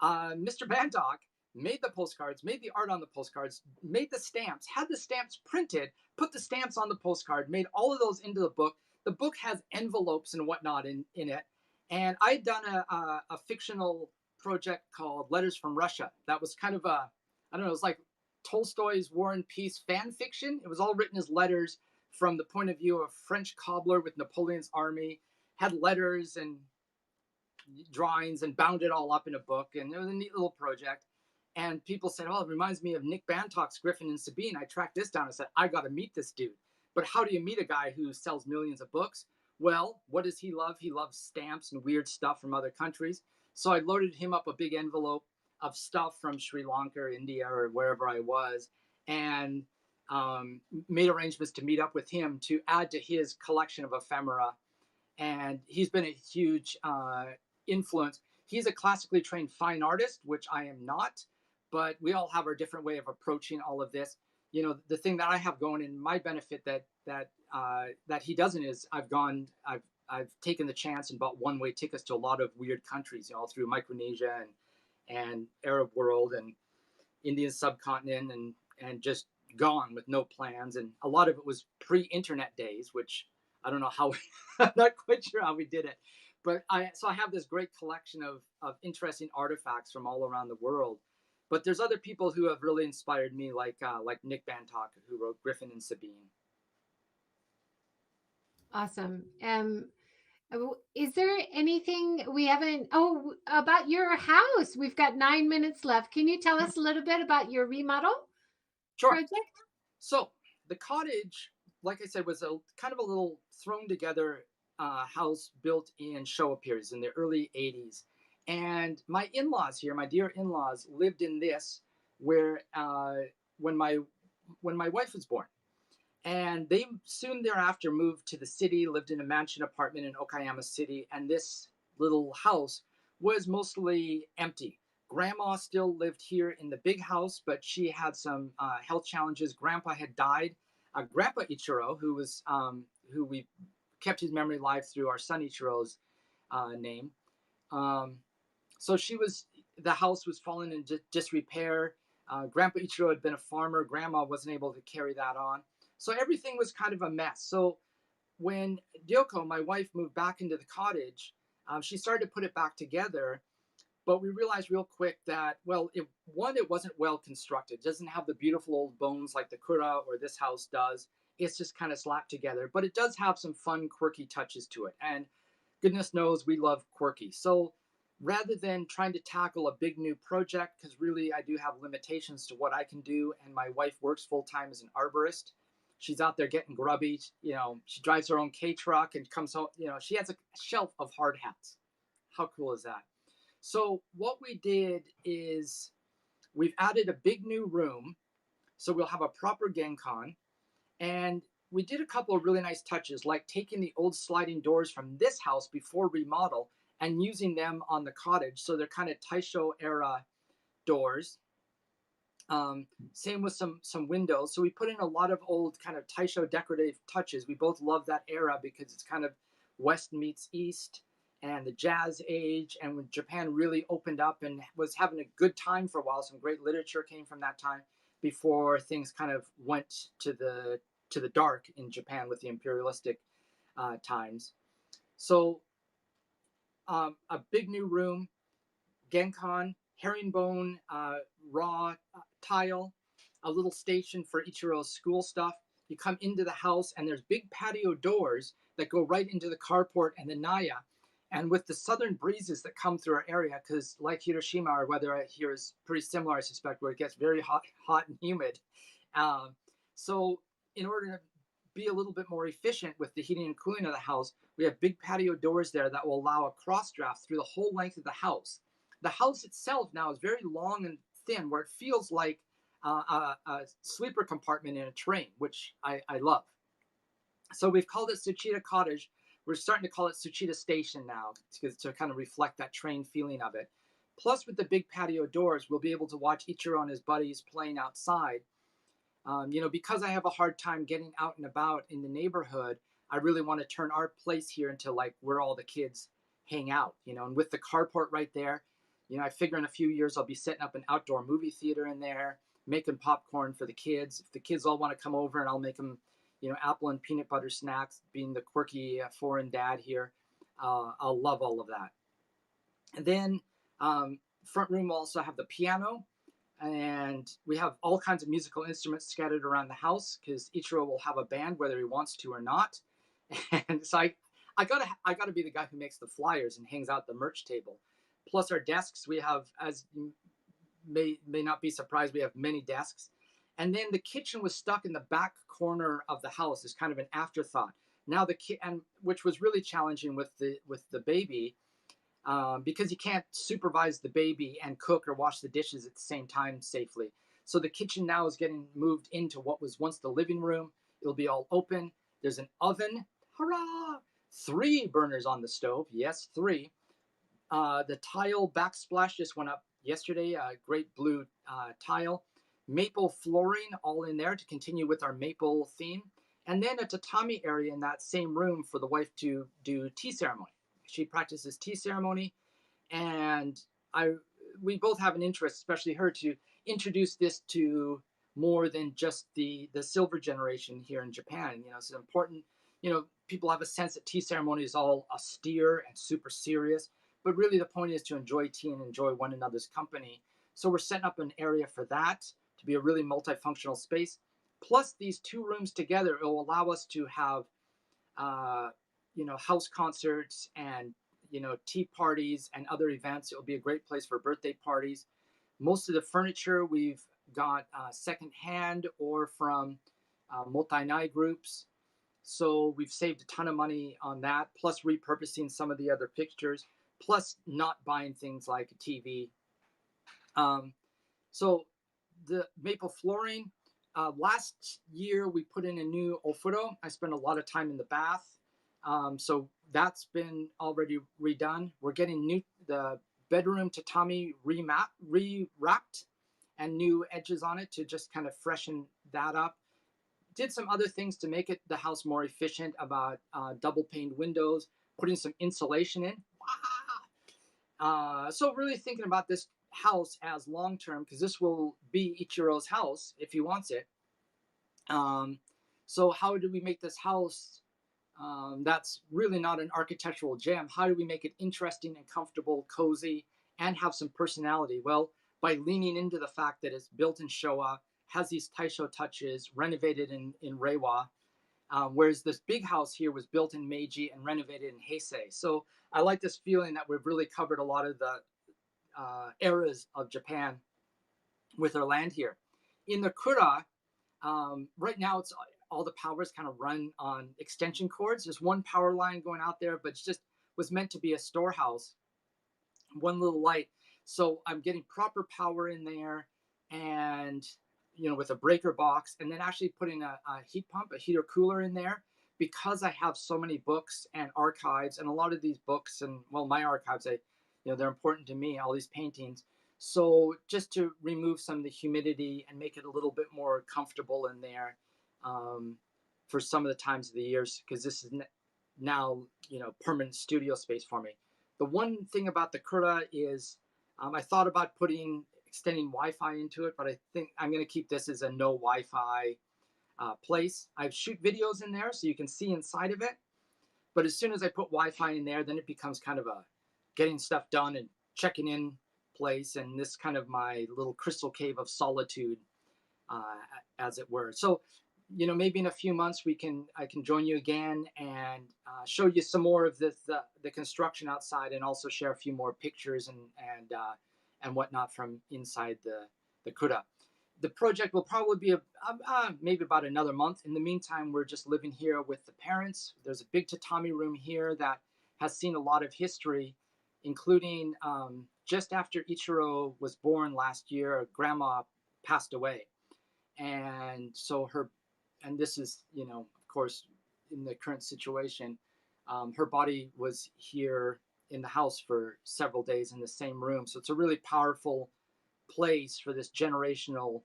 Mr. Bantock made the postcards, made the art on the postcards, made the stamps, had the stamps printed, put the stamps on the postcard, made all of those into the book. The book has envelopes and whatnot in it. And I'd done a fictional project called Letters from Russia. That was kind of I don't know, it was like Tolstoy's War and Peace fan fiction. It was all written as letters from the point of view of a French cobbler with Napoleon's army, had letters and drawings and bound it all up in a book. And it was a neat little project. And people said, oh, it reminds me of Nick Bantock's Griffin and Sabine. I tracked this down and said, I got to meet this dude. But how do you meet a guy who sells millions of books? Well, what does he love? He loves stamps and weird stuff from other countries. So I loaded him up a big envelope of stuff from Sri Lanka or India or wherever I was, and made arrangements to meet up with him to add to his collection of ephemera. And he's been a huge influence. He's a classically trained fine artist, which I am not, but we all have our different way of approaching all of this. You know, the thing that I have going in my benefit that he doesn't is I've taken the chance and bought one-way tickets to a lot of weird countries, you know, through Micronesia and Arab world and Indian subcontinent and just gone with no plans. And a lot of it was pre-internet days, which I don't know how I'm not quite sure how we did it. But I have this great collection of interesting artifacts from all around the world. But there's other people who have really inspired me, like Nick Bantock, who wrote Griffin and Sabine. Awesome. Is there anything we haven't? Oh, about your house? We've got 9 minutes left. Can you tell us a little bit about your remodel Sure. project? So the cottage, like I said, was a kind of a little thrown together house built in Showa periods in the early 80s. And my in-laws here, my dear in-laws, lived in this where when my wife was born. And they soon thereafter moved to the city, lived in a mansion apartment in Okayama City, and this little house was mostly empty. Grandma still lived here in the big house, but she had some health challenges. Grandpa had died. Grandpa Ichiro, who we kept his memory alive through our son Ichiro's name. So the house was falling into disrepair. Grandpa Ichiro had been a farmer. Grandma wasn't able to carry that on. So everything was kind of a mess. So when Ryoko, my wife, moved back into the cottage, she started to put it back together. But we realized real quick that, well, it wasn't well constructed. It doesn't have the beautiful old bones like the Kura or this house does. It's just kind of slapped together. But it does have some fun, quirky touches to it. And goodness knows we love quirky. So rather than trying to tackle a big new project, because really I do have limitations to what I can do, and my wife works full-time as an arborist. She's out there getting grubby. You know, she drives her own K-truck and comes home. You know, she has a shelf of hard hats. How cool is that? So what we did is we've added a big new room. So we'll have a proper Genkan. And we did a couple of really nice touches, like taking the old sliding doors from this house before remodel and using them on the cottage. So they're kind of Taisho era doors. Same with some windows. So we put in a lot of old kind of Taisho decorative touches. We both love that era because it's kind of West meets East and the Jazz age. And when Japan really opened up and was having a good time for a while, some great literature came from that time before things kind of went to the dark in Japan with the imperialistic times. So a big new room, Genkan, herringbone, raw tile, a little station for Ichiro's school stuff. You come into the house and there's big patio doors that go right into the carport and the Naya. And with the southern breezes that come through our area, because like Hiroshima, our weather here is pretty similar, I suspect, where it gets very hot and humid. So in order to be a little bit more efficient with the heating and cooling of the house, we have big patio doors there that will allow a cross draft through the whole length of the house. The house itself now is very long and thin, where it feels like a sleeper compartment in a train, which I love. So we've called it Tsuchida Cottage. We're starting to call it Tsuchida Station now to kind of reflect that train feeling of it. Plus, with the big patio doors, we'll be able to watch Ichiro and his buddies playing outside. Because I have a hard time getting out and about in the neighborhood, I really want to turn our place here into like where all the kids hang out, and with the carport right there, I figure in a few years I'll be setting up an outdoor movie theater in there, making popcorn for the kids. If the kids all want to come over, and I'll make them, apple and peanut butter snacks, being the quirky foreign dad here, I'll love all of that. And then front room will also have the piano, and we have all kinds of musical instruments scattered around the house because Ichiro will have a band whether he wants to or not. And so I gotta be the guy who makes the flyers and hangs out the merch table. Plus our desks, we have, as you may not be surprised, we have many desks. And then the kitchen was stuck in the back corner of the house as kind of an afterthought. Now and which was really challenging with the baby, because you can't supervise the baby and cook or wash the dishes at the same time safely. So the kitchen now is getting moved into what was once the living room. It'll be all open. There's an oven. Hurrah! 3 burners on the stove. Yes, 3. The tile backsplash just went up yesterday. Great blue tile. Maple flooring all in there to continue with our maple theme. And then a tatami area in that same room for the wife to do tea ceremony. She practices tea ceremony, and we both have an interest, especially her, to introduce this to more than just the silver generation here in Japan. It's important. People have a sense that tea ceremony is all austere and super serious, but really the point is to enjoy tea and enjoy one another's company. So we're setting up an area for that to be a really multifunctional space. Plus, these 2 rooms together, it will allow us to have house concerts and tea parties and other events. It will be a great place for birthday parties. Most of the furniture we've got secondhand or from multi-nai groups, so we've saved a ton of money on that, plus repurposing some of the other fixtures, plus not buying things like a TV. So the maple flooring, last year we put in a new ofuro. I spent a lot of time in the bath. So that's been already redone. We're getting the bedroom tatami rewrapped and new edges on it to just kind of freshen that up. Did some other things to make the house more efficient about double paned windows, putting some insulation in. So really thinking about this house as long term, because this will be Ichiro's house if he wants it. So how do we make this house that's really not an architectural gem? How do we make it interesting and comfortable, cozy, and have some personality? Well, by leaning into the fact that it's built in Showa, has these Taisho touches, renovated in Reiwa, whereas this big house here was built in Meiji and renovated in Heisei. So I like this feeling that we've really covered a lot of the eras of Japan with our land here. In the Kura, right now it's all the power is kind of run on extension cords. There's one power line going out there, but it just was meant to be a storehouse, one little light. So I'm getting proper power in there, and with a breaker box, and then actually putting a heat pump, a heater cooler in there, because I have so many books and archives, and a lot of these books and, well, my archives, they're important to me, all these paintings. So just to remove some of the humidity and make it a little bit more comfortable in there, for some of the times of the years, because this is now permanent studio space for me. The one thing about the Kura is I thought about extending Wi-Fi into it, but I think I'm going to keep this as a no Wi-Fi place. I shoot videos in there so you can see inside of it, but as soon as I put Wi-Fi in there, then it becomes kind of a getting stuff done and checking in place, and this kind of my little crystal cave of solitude, as it were. So maybe in a few months I can join you again and show you some more of the construction outside, and also share a few more pictures and whatnot from inside the Kura. The project will probably be maybe about another month. In the meantime, we're just living here with the parents. There's a big tatami room here that has seen a lot of history, including just after Ichiro was born last year, grandma passed away. And so and this is, of course, in the current situation, her body was here in the house for several days in the same room. So it's a really powerful place for this generational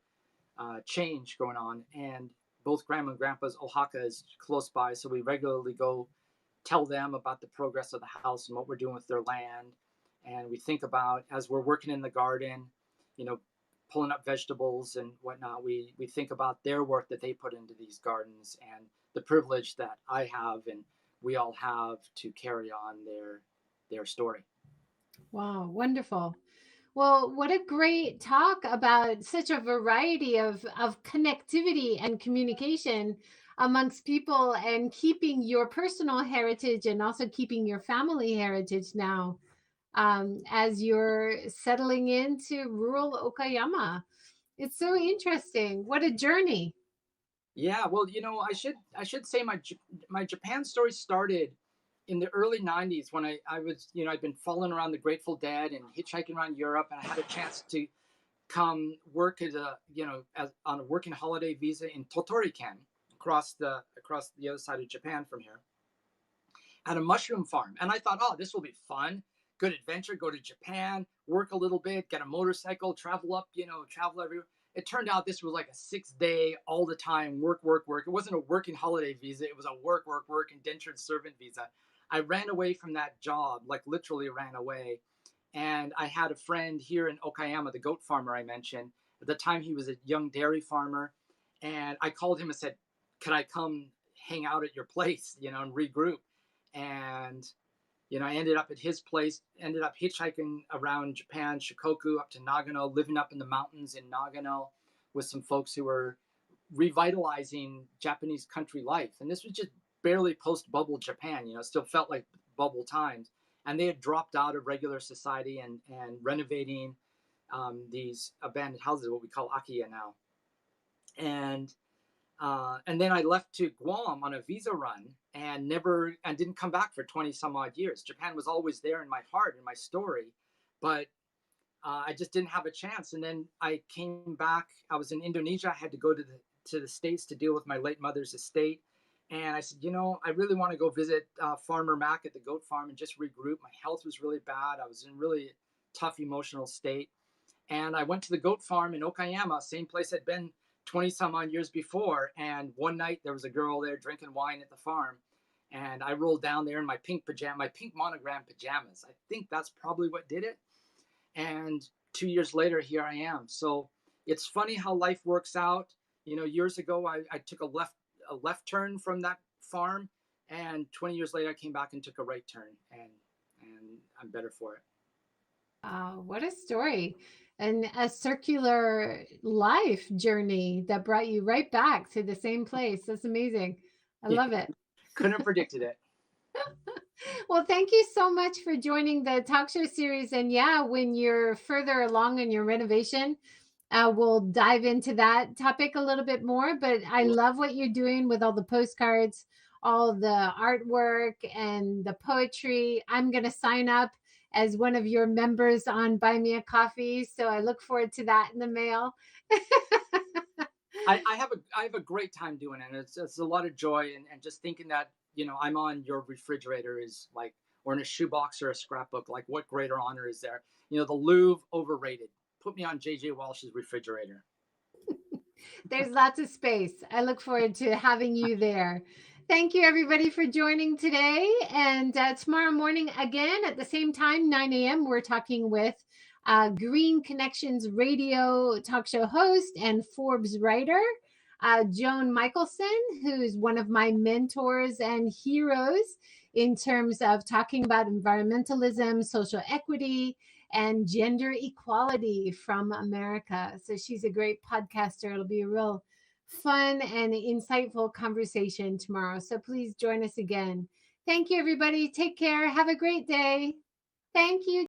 change going on. And both grandma and grandpa's Ohaka is close by, so we regularly go tell them about the progress of the house and what we're doing with their land. And we think about, as we're working in the garden, you know, pulling up vegetables and whatnot, we think about their work that they put into these gardens, and the privilege that I have and we all have to carry on their story. Wow, wonderful. Well, what a great talk about such a variety of connectivity and communication amongst people, and keeping your personal heritage and also keeping your family heritage now, as you're settling into rural Okayama. It's so interesting. What a journey. Yeah, well, I should say my Japan story started in the early 90s when I was, I'd been following around the Grateful Dead and hitchhiking around Europe, and I had a chance to come work on a working holiday visa in Totoriken, across the other side of Japan from here, at a mushroom farm. And I thought, oh, this will be fun, good adventure, go to Japan, work a little bit, get a motorcycle, travel up, travel everywhere. It turned out this was like a 6 day, all the time, work, work, work. It wasn't a working holiday visa. It was a work, work, work, indentured servant visa. I ran away from that job, like literally ran away. And I had a friend here in Okayama, the goat farmer I mentioned. At the time, he was a young dairy farmer. And I called him and said, could I come hang out at your place, and regroup? And I ended up at his place, ended up hitchhiking around Japan, Shikoku, up to Nagano, living up in the mountains in Nagano with some folks who were revitalizing Japanese country life. And this was just barely post-bubble Japan, still felt like bubble times. And they had dropped out of regular society and renovating these abandoned houses, what we call akiya now. And then I left to Guam on a visa run and didn't come back for 20 some odd years. Japan was always there in my heart, in my story, but I just didn't have a chance. And then I came back. I was in Indonesia. I had to go to the States to deal with my late mother's estate. And I said, I really want to go visit Farmer Mac at the goat farm and just regroup. My health was really bad. I was in really tough emotional state. And I went to the goat farm in Okayama, same place I'd been 20 some odd years before. And one night there was a girl there drinking wine at the farm. And I rolled down there in my pink monogram pajamas. I think that's probably what did it. And 2 years later, here I am. So it's funny how life works out. Years ago, I took a left turn from that farm. And 20 years later, I came back and took a right turn. And I'm better for it. What a story. And a circular life journey that brought you right back to the same place. That's amazing. I love it. Couldn't have predicted it. Well, thank you so much for joining the talk show series. And yeah, when you're further along in your renovation, we'll dive into that topic a little bit more. But I love what you're doing with all the postcards, all the artwork, and the poetry. I'm going to sign up as one of your members on Buy Me a Coffee. So I look forward to that in the mail. I have a great time doing it. It's a lot of joy, and just thinking that, I'm on your refrigerator is like, or in a shoebox or a scrapbook, like what greater honor is there? The Louvre, overrated. Put me on JJWalsh's refrigerator. There's lots of space. I look forward to having you there. Thank you, everybody, for joining today. And tomorrow morning, again, at the same time, 9 a.m., we're talking with Green Connections radio talk show host and Forbes writer, Joan Michelson, who's one of my mentors and heroes in terms of talking about environmentalism, social equity, and gender equality from America. So she's a great podcaster. It'll be a real fun and insightful conversation tomorrow. So please join us again. Thank you, everybody. Take care. Have a great day. Thank you.